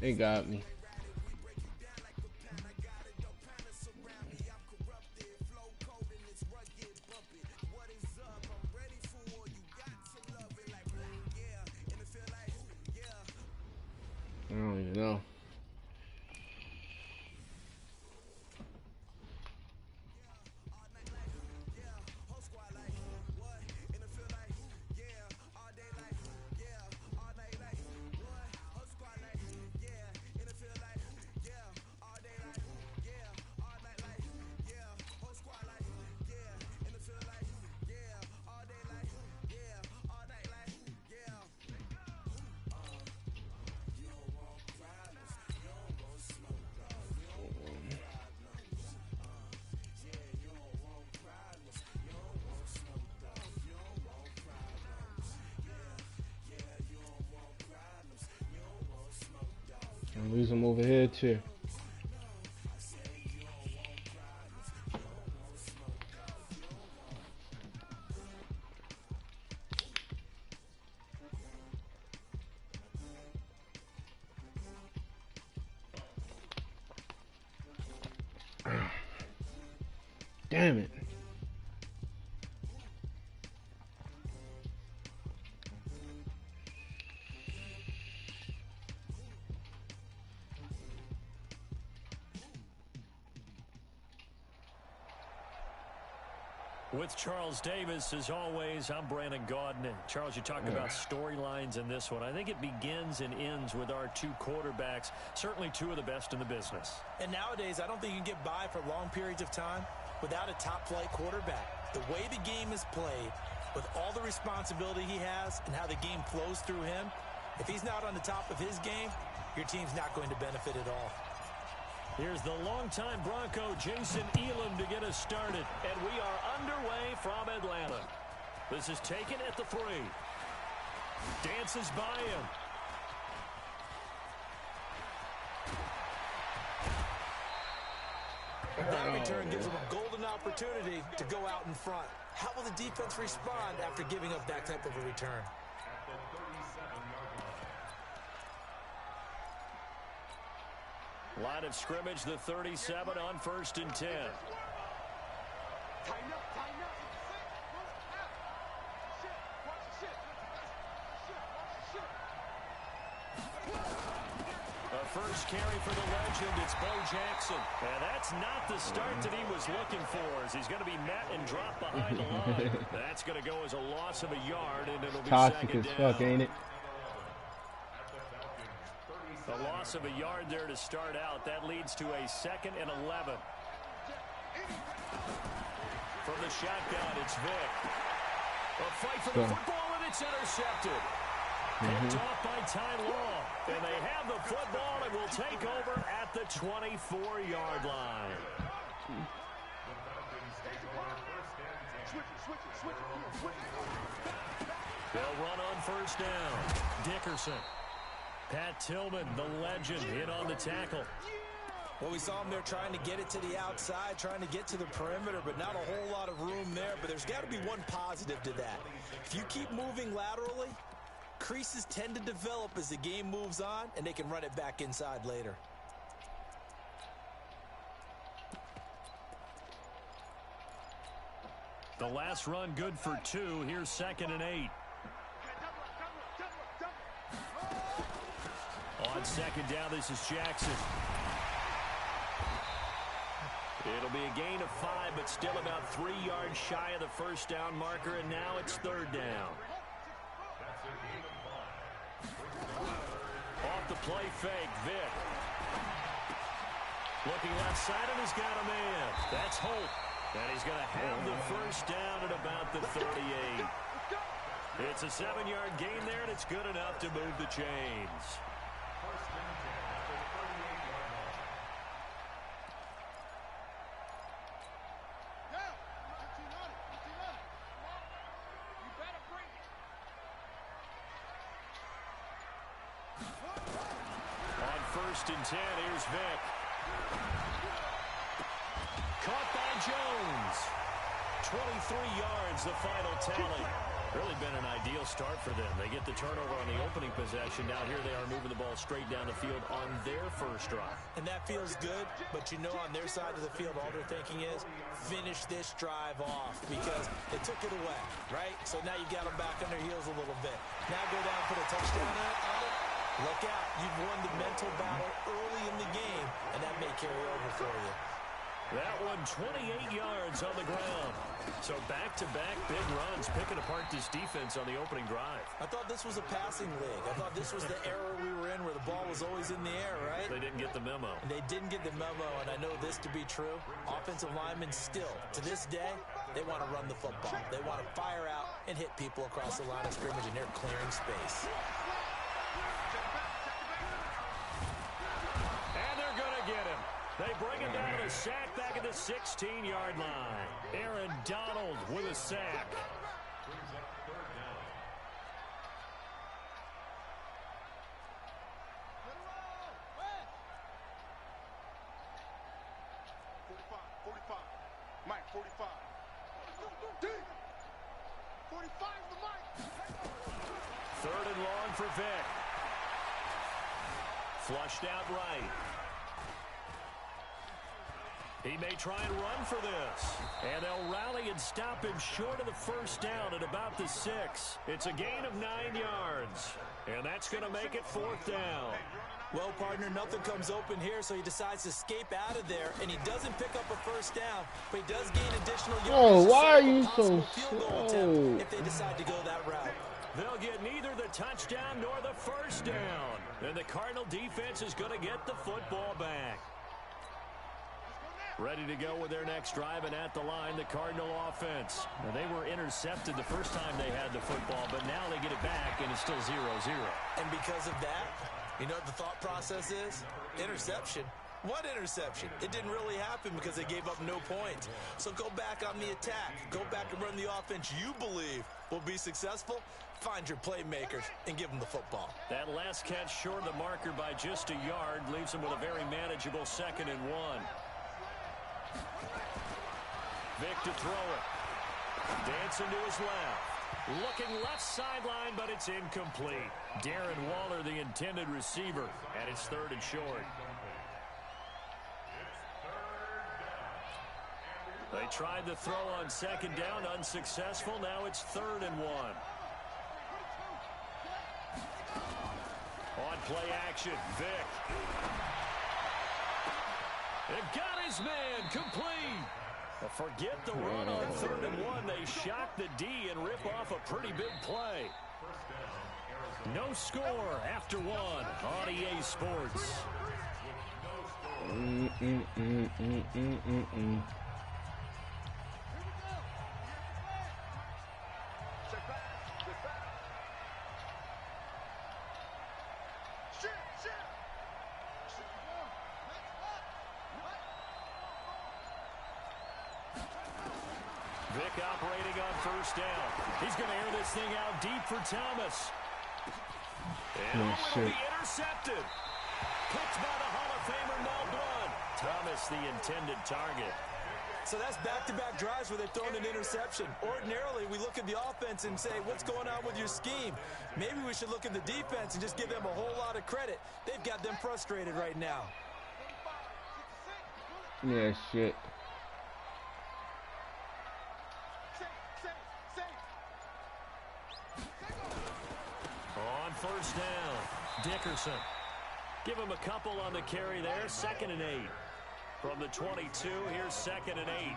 They got me. I don't even know. And lose them over here too. Damn it. With Charles Davis, as always, I'm Brandon Gaudin. And Charles, you talk about storylines in this one. I think it begins and ends with our two quarterbacks, certainly two of the best in the business. And nowadays, I don't think you can get by for long periods of time without a top-flight quarterback. The way the game is played, with all the responsibility he has and how the game flows through him, if he's not on the top of his game, your team's not going to benefit at all. Here's the longtime Bronco, Jason Elam, to get us started. And we are underway from Atlanta. This is taken at the 3. Dances by him. That return gives them a golden opportunity to go out in front. How will the defense respond after giving up that type of a return? Line of scrimmage, the 37 on 1st and 10. Tighten up, tighten up. Shit, watch the shit. Watch the shit. A first carry for the legend, it's Bo Jackson. And that's not the start that he was looking for, as he's going to be met and dropped behind the line. That's going to go as a loss of a yard, and it'll be Toxic second as down. fuck, ain't it? A loss of a yard there to start out. That leads to a 2nd and 11. From the shotgun, it's Vick. A fight for the football, and it's intercepted. Picked off by Ty Law. And they have the football and will take over at the 24-yard line. They'll run on 1st down. Dickerson. Pat Tillman, the legend, in on the tackle. Well, we saw him there trying to get it to the outside, trying to get to the perimeter, but not a whole lot of room there. But there's got to be one positive to that. If you keep moving laterally, creases tend to develop as the game moves on, and they can run it back inside later. The last run good for 2. Here's 2nd and 8. On 2nd down, this is Jackson. It'll be a gain of 5, but still about 3 yards shy of the 1st down marker, and now it's 3rd down. Off the play fake, Vick. Looking left side, and he's got a man. That's Holt. And he's going to have the 1st down at about the 38. It's a 7-yard gain there, and it's good enough to move the chains. On 1st and 10, here's Vick. Caught by Jones. 23 yards, the final tally. Really been an ideal start for them. They get the turnover on the opening possession. Now here they are moving the ball straight down the field on their first drive. And that feels good, but you know on their side of the field, all they're thinking is finish this drive off because they took it away, right? So now you got them back on their heels a little bit. Now go down and put a touchdown on it. Look out. You've won the mental battle early in the game, and that may carry over for you. That one 28 yards on the ground. So back-to-back big runs, picking apart this defense on the opening drive. I thought this was a passing league. I thought this was the era we were in where the ball was always in the air, right? They didn't get the memo. And they didn't get the memo, and I know this to be true. Offensive linemen still, to this day, they want to run the football. They want to fire out and hit people across the line of scrimmage, and they're clearing space. And they're going to get him. They bring him down to a sack back at the 16-yard line. Aaron Donald with a sack. Mike, 45. 45 the Mike. 3rd and long for Vick. Flushed out right. He may try and run for this. And they'll rally and stop him short of the 1st down at about the 6. It's a gain of 9 yards. And that's going to make it 4th down. Well, partner, nothing comes open here, so he decides to escape out of there, and he doesn't pick up a 1st down, but he does gain additional yards. Oh, why are you so slow? If they decide to go that route. They'll get neither the touchdown nor the 1st down. And the Cardinal defense is going to get the football back. Ready to go with their next drive, and at the line, the Cardinal offense. Now, they were intercepted the first time they had the football, but now they get it back, and it's still 0-0. And because of that, you know what the thought process is? Interception. What interception? It didn't really happen because they gave up no points. So go back on the attack. Go back and run the offense you believe will be successful. Find your playmakers and give them the football. That last catch short of the marker by just a yard leaves them with a very manageable 2nd and 1. Vick to throw it. Dancing to his left. Looking left sideline, but it's incomplete. Darren Waller, the intended receiver, and it's 3rd and short. They tried the throw on 2nd down, unsuccessful. Now it's 3rd and 1. On play action, Vick. They've got his man, complete. Forget the run on 3rd and 1. They shock the D and rip off a pretty big play. No score after 1 on EA Sports. Vick operating on 1st down. He's going to air this thing out deep for Thomas. And will be intercepted. Picked by the Hall of Famer Mel Blount. Thomas, the intended target. So that's back-to-back drives where they've thrown an interception. Ordinarily, we look at the offense and say, what's going on with your scheme? Maybe we should look at the defense and just give them a whole lot of credit. They've got them frustrated right now. Yeah, shit. On 1st down, Dickerson. Give him a couple on the carry there. 2nd and 8. From the 22, here's 2nd and 8.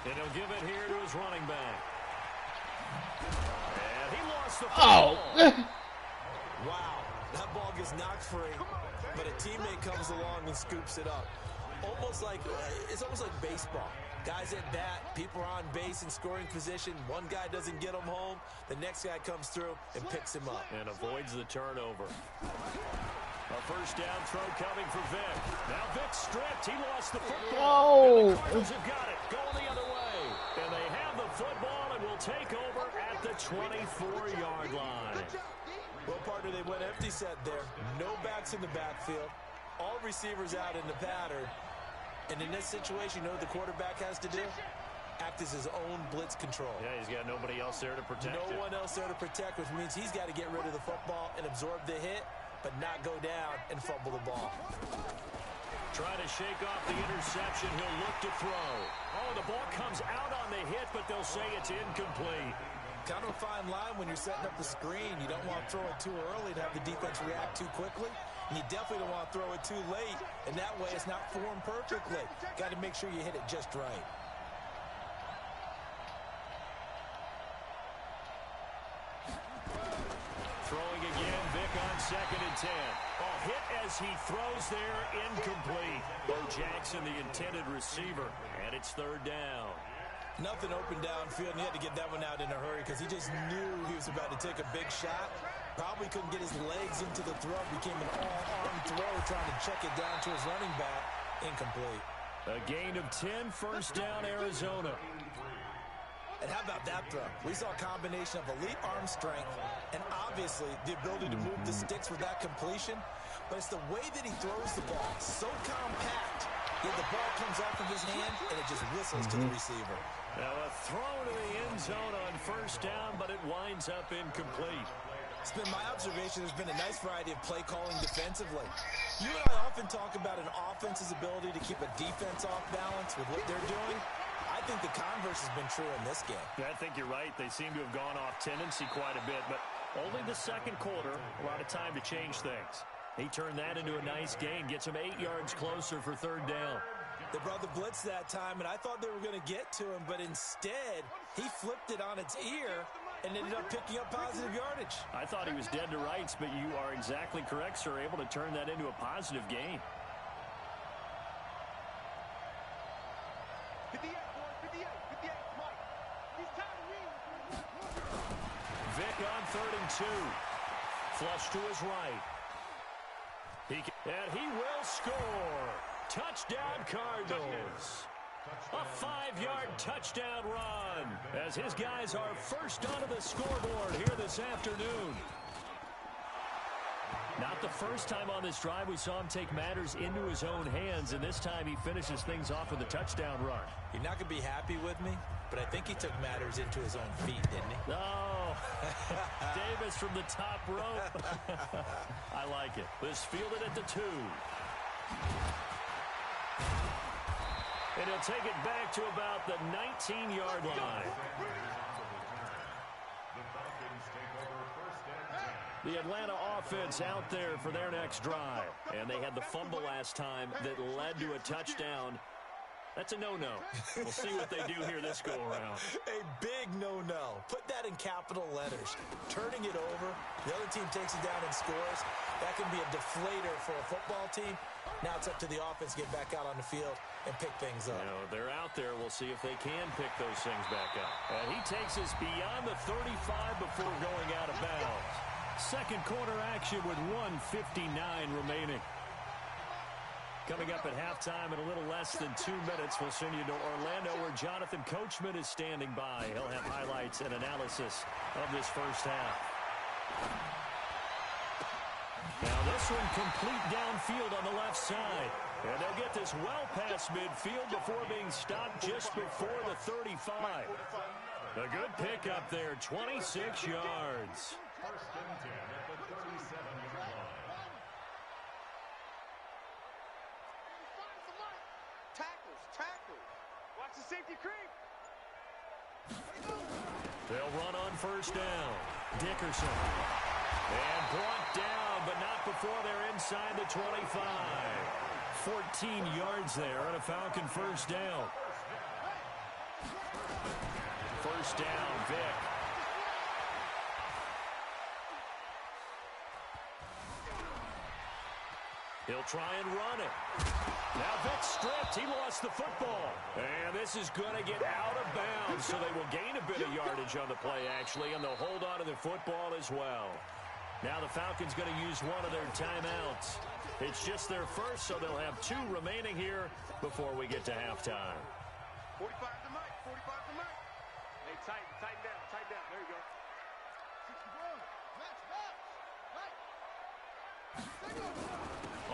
And he'll give it here to his running back. And he lost the football. Oh! Wow, that ball gets knocked free, but a teammate comes along and scoops it up. It's almost like baseball. Guys at bat, people are on base in scoring position. One guy doesn't get him home. The next guy comes through and picks him up. And avoids the turnover. A 1st down throw coming for Vick. Now Vick stripped. He lost the football. And the Cardinals have got it. Going the other way. And they have the football and will take over at the 24-yard line. Well, partner, they went empty set there. No backs in the backfield. All receivers out in the pattern. And in this situation, you know what the quarterback has to do? Act as his own blitz control. Yeah, he's got nobody else there to protect him. No one else there to protect, which means he's got to get rid of the football and absorb the hit, but not go down and fumble the ball. Trying to shake off the interception. He'll look to throw. Oh, the ball comes out on the hit, but they'll say it's incomplete. Kind of a fine line when you're setting up the screen. You don't want to throw it too early to have the defense react too quickly. And you definitely don't want to throw it too late. And that way it's not formed perfectly. Got to make sure you hit it just right. Throwing again, Vick on 2nd and 10. A hit as he throws there, incomplete. Bo Jackson, the intended receiver, and it's 3rd down. Nothing open downfield, and he had to get that one out in a hurry because he just knew he was about to take a big shot. Probably couldn't get his legs into the throw. Became an all-arm throw, trying to check it down to his running back. Incomplete. A gain of 10, 1st down, Arizona. And how about that throw? We saw a combination of elite arm strength and obviously the ability to move the sticks with that completion. But it's the way that he throws the ball. So compact. Yet the ball comes off of his hand and it just whistles to the receiver. Now a throw to the end zone on 1st down, but it winds up incomplete. It's been my observation there's been a nice variety of play calling defensively. You and I often talk about an offense's ability to keep a defense off balance with what they're doing. I think the converse has been true in this game. Yeah, I think you're right. They seem to have gone off tendency quite a bit, but only the 2nd quarter, a lot of time to change things. He turned that into a nice gain, gets him 8 yards closer for 3rd down. They brought the blitz that time, and I thought they were going to get to him, but instead, he flipped it on its ear and ended up picking up positive yardage. I thought he was dead to rights, but you are exactly correct, sir. Able to turn that into a positive gain. 58, boys, 58, 58, Mike. He's tired of me. Vick on 3rd and 2. Flush to his right. And he will score. Touchdown, Cardinals. A 5-yard touchdown run as his guys are first onto the scoreboard here this afternoon. Not the first time on this drive we saw him take matters into his own hands, and this time he finishes things off with a touchdown run. You're not going to be happy with me, but I think he took matters into his own feet, didn't he? Oh, Davis from the top rope. I like it. This fielded at the 2. And he'll take it back to about the 19-yard line. The Atlanta offense out there for their next drive. And they had the fumble last time that led to a touchdown. That's a no-no. We'll see what they do here this go-around. A big no-no. Put that in capital letters. Turning it over, the other team takes it down and scores. That can be a deflator for a football team. Now it's up to the offense to get back out on the field and pick things up. You know, they're out there. We'll see if they can pick those things back up. And he takes us beyond the 35 before going out of bounds. Second quarter action with 1:59 remaining. Coming up at halftime in a little less than 2 minutes, we'll send you to Orlando where Jonathan Coachman is standing by. He'll have highlights and analysis of this first half. Now this one complete downfield on the left side. And they'll get this well past midfield before being stopped just before the 35. A good pickup there, 26 yards. First and 10 at the 37-yard line. Tackles. Watch the safety creep. They'll run on first down. Dickerson. And brought down, but not before they're inside the 25. 14 yards there on a Falcon first down. First down, Vick. He'll try and run it. Now Vick stripped. He lost the football. And this is going to get out of bounds, so they will gain a bit of yardage on the play, actually, and they'll hold on to the football as well. Now the Falcons going to use one of their timeouts. It's just their first, so they'll have 2 remaining here before we get to halftime. 45 to Mike. 45 to Mike. Hey, tighten down. There you go.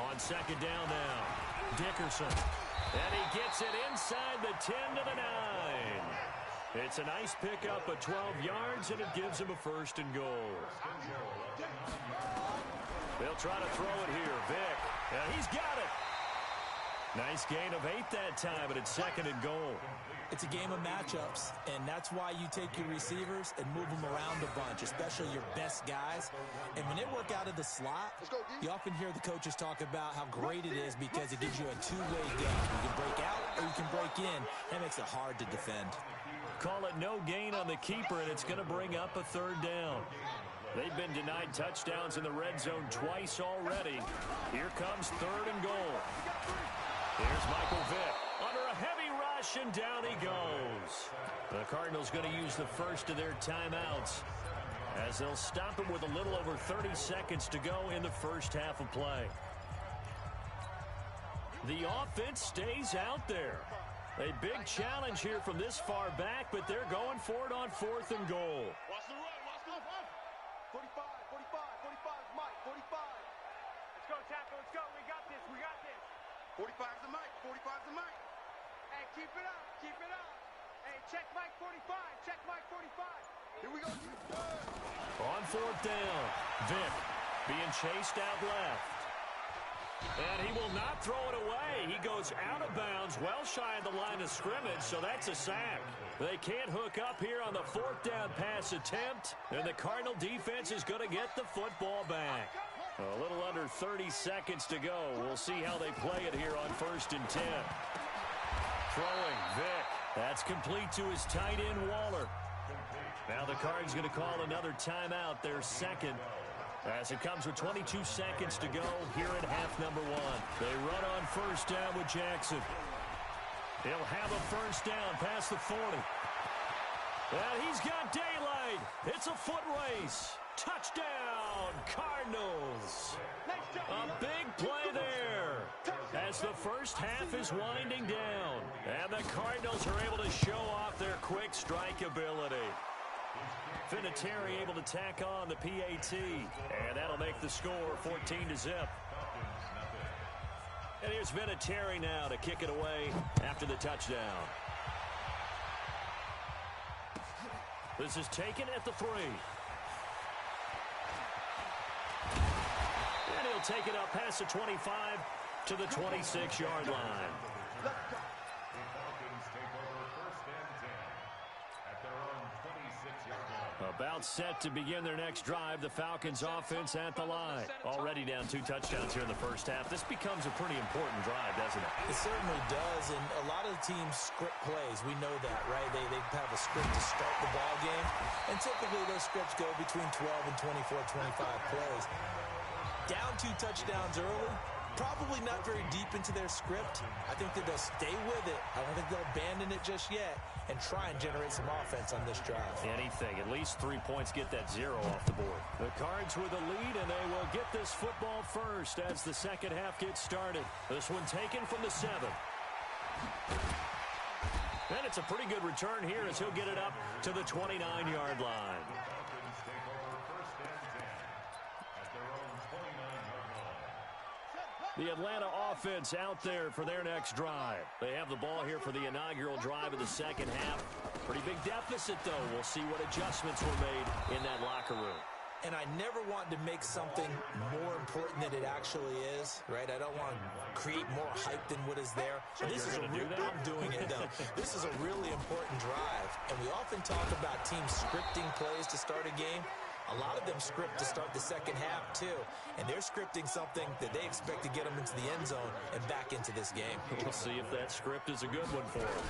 On second down now, Dickerson. And he gets it inside the 10 to the 9. It's a nice pickup of 12 yards, and it gives him a first and goal. They'll try to throw it here. Vick. And he's got it. Nice gain of 8 that time, but it's second and goal. It's a game of matchups, and that's why you take your receivers and move them around a bunch, especially your best guys. And when they work out of the slot, you often hear the coaches talk about how great it is because it gives you a two-way game. You can break out or you can break in. That makes it hard to defend. Call it no gain on the keeper, and it's going to bring up a third down. They've been denied touchdowns in the red zone twice already. Here comes third and goal. Here's Michael Vick under a heavy rush, and down he goes. The Cardinals going to use the first of their timeouts as they'll stop him with a little over 30 seconds to go in the first half of play. The offense stays out there. A big challenge here from this far back, but they're going for it on 4th and goal. Watch the run. 45, Mike, 45. Let's go, tackle, let's go. We got this. 45's the Mike. Hey, keep it up. Hey, check Mike 45. Here we go. On 4th down, Vick being chased out left. And he will not throw it away. He goes out of bounds, well shy of the line of scrimmage, so that's a sack. They can't hook up here on the 4th down pass attempt, and the Cardinal defense is going to get the football back. A little under 30 seconds to go. We'll see how they play it here on 1st and 10. Throwing, Vick. That's complete to his tight end, Waller. Now the Cards going to call another timeout, their second, as it comes with 22 seconds to go here in half number one. They run on first down with Jackson. He'll have a first down past the 40. And he's got daylight. It's a foot race. Touchdown, Cardinals. A big play there as the first half is winding down. And the Cardinals are able to show off their quick strike ability. Vinatieri able to tack on the PAT. And that'll make the score 14-0. And here's Vinatieri now to kick it away after the touchdown. This is taken at the 3. And he'll take it up past the 25 to the 26-yard line. About set to begin their next drive. The Falcons offense at the line. Already down 2 touchdowns here in the first half. This becomes a pretty important drive, doesn't it? It certainly does, and a lot of the teams script plays. We know that, right? They have a script to start the ball game, and typically those scripts go between 12 and 24, 25 plays. Down 2 touchdowns early, probably not very deep into their script. I think that they'll stay with it. I don't think they'll abandon it just yet and try and generate some offense on this drive. Anything. At least 3 points get that 0 off the board. The Cards with a lead, and they will get this football first as the second half gets started. This one taken from the 7. And it's a pretty good return here as he'll get it up to the 29-yard line. The Atlanta offense out there for their next drive. They have the ball here for the inaugural drive of the second half. Pretty big deficit, though. We'll see what adjustments were made in that locker room. And I never want to make something more important than it actually is, right? I don't want to create more hype than what is there. So this is I'm doing it, though. This is a really important drive. And we often talk about teams scripting plays to start a game. A lot of them script to start the second half, too. And they're scripting something that they expect to get them into the end zone and back into this game. We'll see if that script is a good one for him.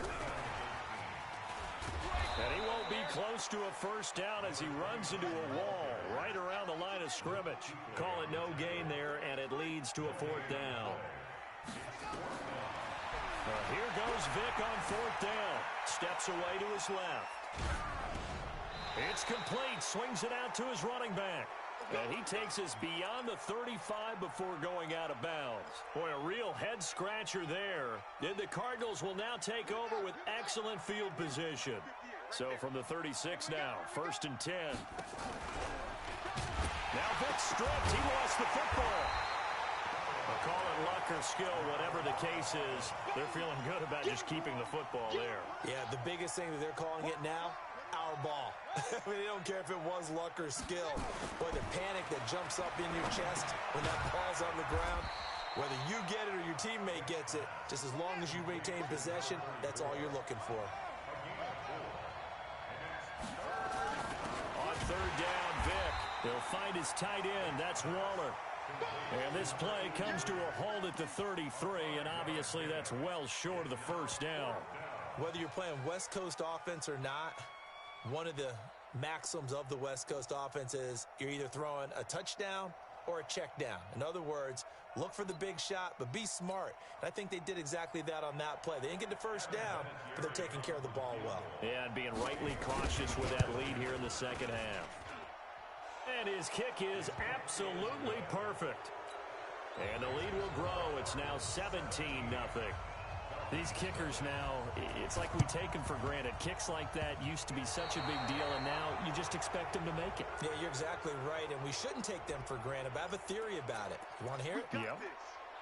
And he won't be close to a first down as he runs into a wall right around the line of scrimmage. Call it no gain there, and it leads to a 4th down. Here goes Vick on 4th down. Steps away to his left. It's complete. Swings it out to his running back. And he takes us beyond the 35 before going out of bounds. Boy, a real head-scratcher there. And the Cardinals will now take over with excellent field position. So from the 36 now, 1st and 10. Now Vick stripped. He lost the football. They'll call it luck or skill, whatever the case is. They're feeling good about just keeping the football there. Yeah, the biggest thing that they're calling it now, our ball. I mean, they don't care if it was luck or skill. Boy, the panic that jumps up in your chest when that ball's on the ground, whether you get it or your teammate gets it, just as long as you maintain possession, that's all you're looking for. On 3rd down, Vick. They'll find his tight end. That's Waller. And this play comes to a halt at the 33, and obviously that's well short of the first down. Whether you're playing West Coast offense or not, one of the maxims of the West Coast offense is you're either throwing a touchdown or a check down. In other words, look for the big shot, but be smart. And I think they did exactly that on that play. They didn't get the first down, but they're taking care of the ball well. Yeah, and being rightly cautious with that lead here in the second half. And his kick is absolutely perfect. And the lead will grow. It's now 17-0. These kickers now, it's like we take them for granted. Kicks like that used to be such a big deal, and now you just expect them to make it. Yeah, you're exactly right, and we shouldn't take them for granted, but I have a theory about it. You want to hear it? Yeah.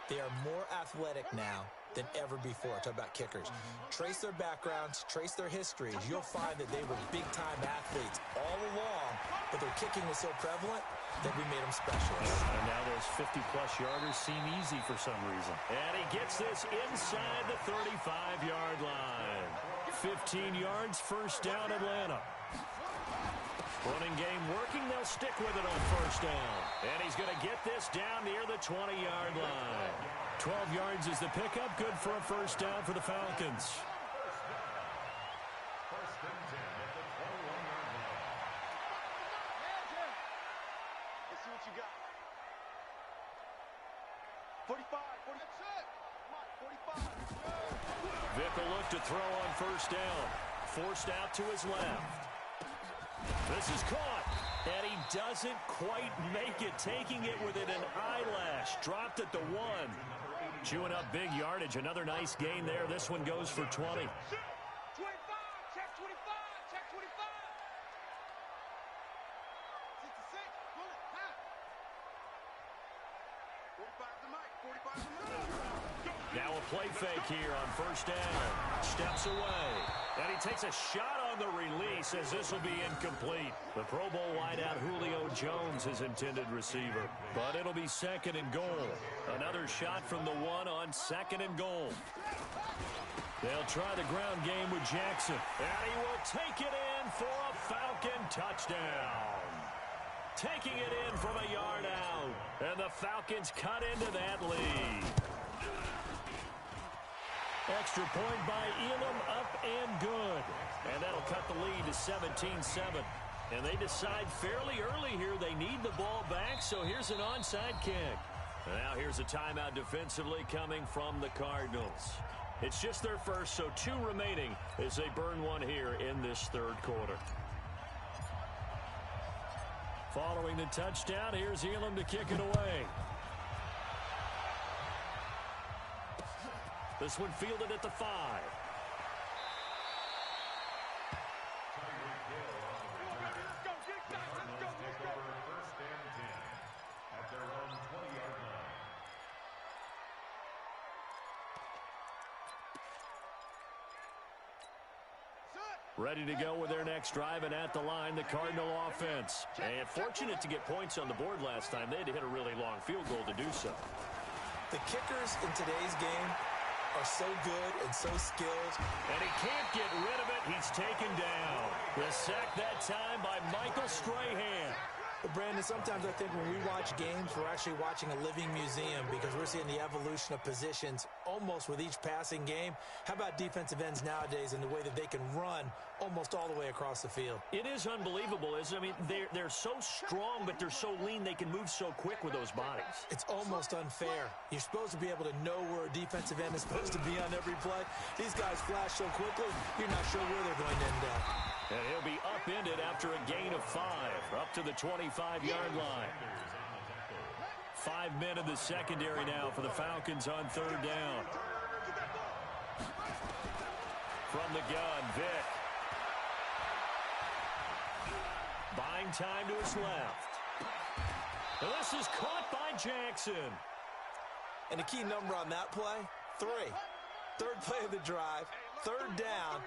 They are more athletic now than ever before. Talk about kickers. Trace their backgrounds, trace their histories. You'll find that they were big-time athletes all along, but their kicking was so prevalent that we made them special. And now those 50-plus yarders seem easy for some reason. And he gets this inside the 35-yard line. 15 yards, first down, Atlanta. Running game working. They'll stick with it on first down. And he's going to get this down near the 20-yard line. 12 yards is the pickup. Good for a first down for the Falcons. Let's see what you got. 45, 40. That's it. Come on, 45. Vick will look to throw on first down. Forced out to his left. This is caught. And he doesn't quite make it, taking it within an eyelash. Dropped at the 1. Chewing up big yardage. Another nice gain there. This one goes for 20. 25, check 25, check 25. 66, pull it, half. 45's the mic, 45's the mic. Now a play fake here on first down. Steps away. And he takes a shot on the release as this will be incomplete. The Pro Bowl wideout Julio Jones, his intended receiver. But it'll be second and goal. Another shot from the 1 on second and goal. They'll try the ground game with Jackson. And he will take it in for a Falcon touchdown. Taking it in from a yard out. And the Falcons cut into that lead. Extra point by Elam, up and good. And that'll cut the lead to 17-7. And they decide fairly early here they need the ball back, so here's an onside kick. Now here's a timeout defensively coming from the Cardinals. It's just their first, so 2 remaining as they burn one here in this third quarter. Following the touchdown, here's Elam to kick it away. This one fielded at the 5. Ready to go with their next drive, and at the line, the Cardinal offense. And fortunate to get points on the board last time. They had to hit a really long field goal to do so. The kickers in today's game are so good and so skilled. And he can't get rid of it. He's taken down. The sack that time by Michael Strahan. But Brandon, sometimes I think when we watch games, we're actually watching a living museum because we're seeing the evolution of positions almost with each passing game. How about defensive ends nowadays and the way that they can run almost all the way across the field? It is unbelievable, isn't it? I mean, they're so strong, but they're so lean. They can move so quick with those bodies. It's almost unfair. You're supposed to be able to know where a defensive end is supposed to be on every play. These guys flash so quickly, you're not sure where they're going to end up. And he'll be upended after a gain of 5, up to the 25-yard line. 5 men in the secondary now for the Falcons on third down. From the gun, Vick. Buying time to his left. And this is caught by Jackson. And the key number on that play, 3. Third play of the drive, third down.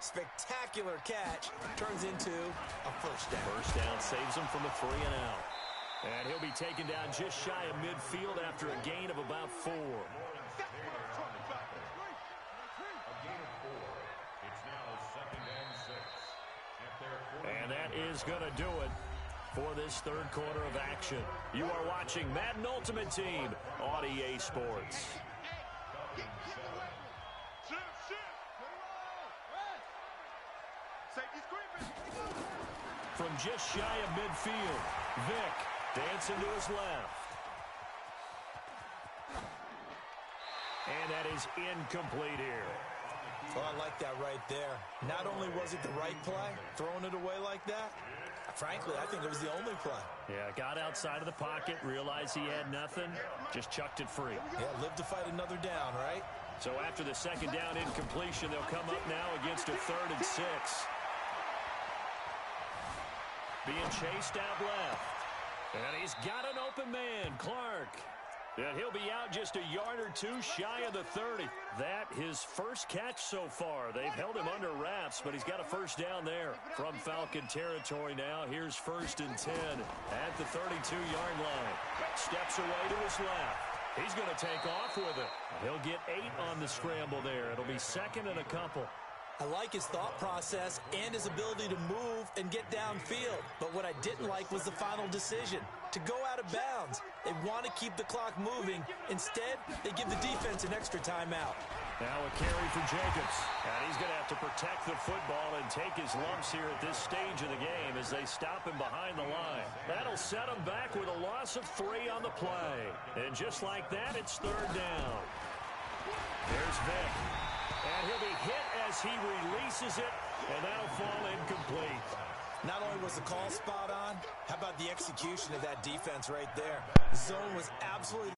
Spectacular catch turns into a first down. First down saves him from a 3 and out. And he'll be taken down just shy of midfield after a gain of about 4. And that is going to do it for this third quarter of action. You are watching Madden Ultimate Team on EA Sports. From just shy of midfield, Vick dancing to his left. And that is incomplete here. Well, I like that right there. Not only was it the right play, throwing it away like that, frankly, I think it was the only play. Yeah, got outside of the pocket, realized he had nothing, just chucked it free. Yeah, live to fight another down, right? So after the second down incompletion, they'll come up now against a 3rd and 6. Being chased out left. And he's got an open man, Clark. And he'll be out just a yard or 2 shy of the 30. That his first catch so far. They've held him under wraps, but he's got a first down there. From Falcon territory now, here's 1st and 10 at the 32-yard line. Steps away to his left. He's going to take off with it. He'll get 8 on the scramble there. It'll be 2nd and a couple. I like his thought process and his ability to move and get downfield. But what I didn't like was the final decision. to go out of bounds. They want to keep the clock moving. Instead, they give the defense an extra timeout. Now a carry for Jacobs. And he's going to have to protect the football and take his lumps here at this stage of the game as they stop him behind the line. That'll set him back with a loss of 3 on the play. And just like that, it's 3rd down. There's Vick. And he'll be hit as he releases it, and that'll fall incomplete. Not only was the call spot on, how about the execution of that defense right there? The zone was absolutely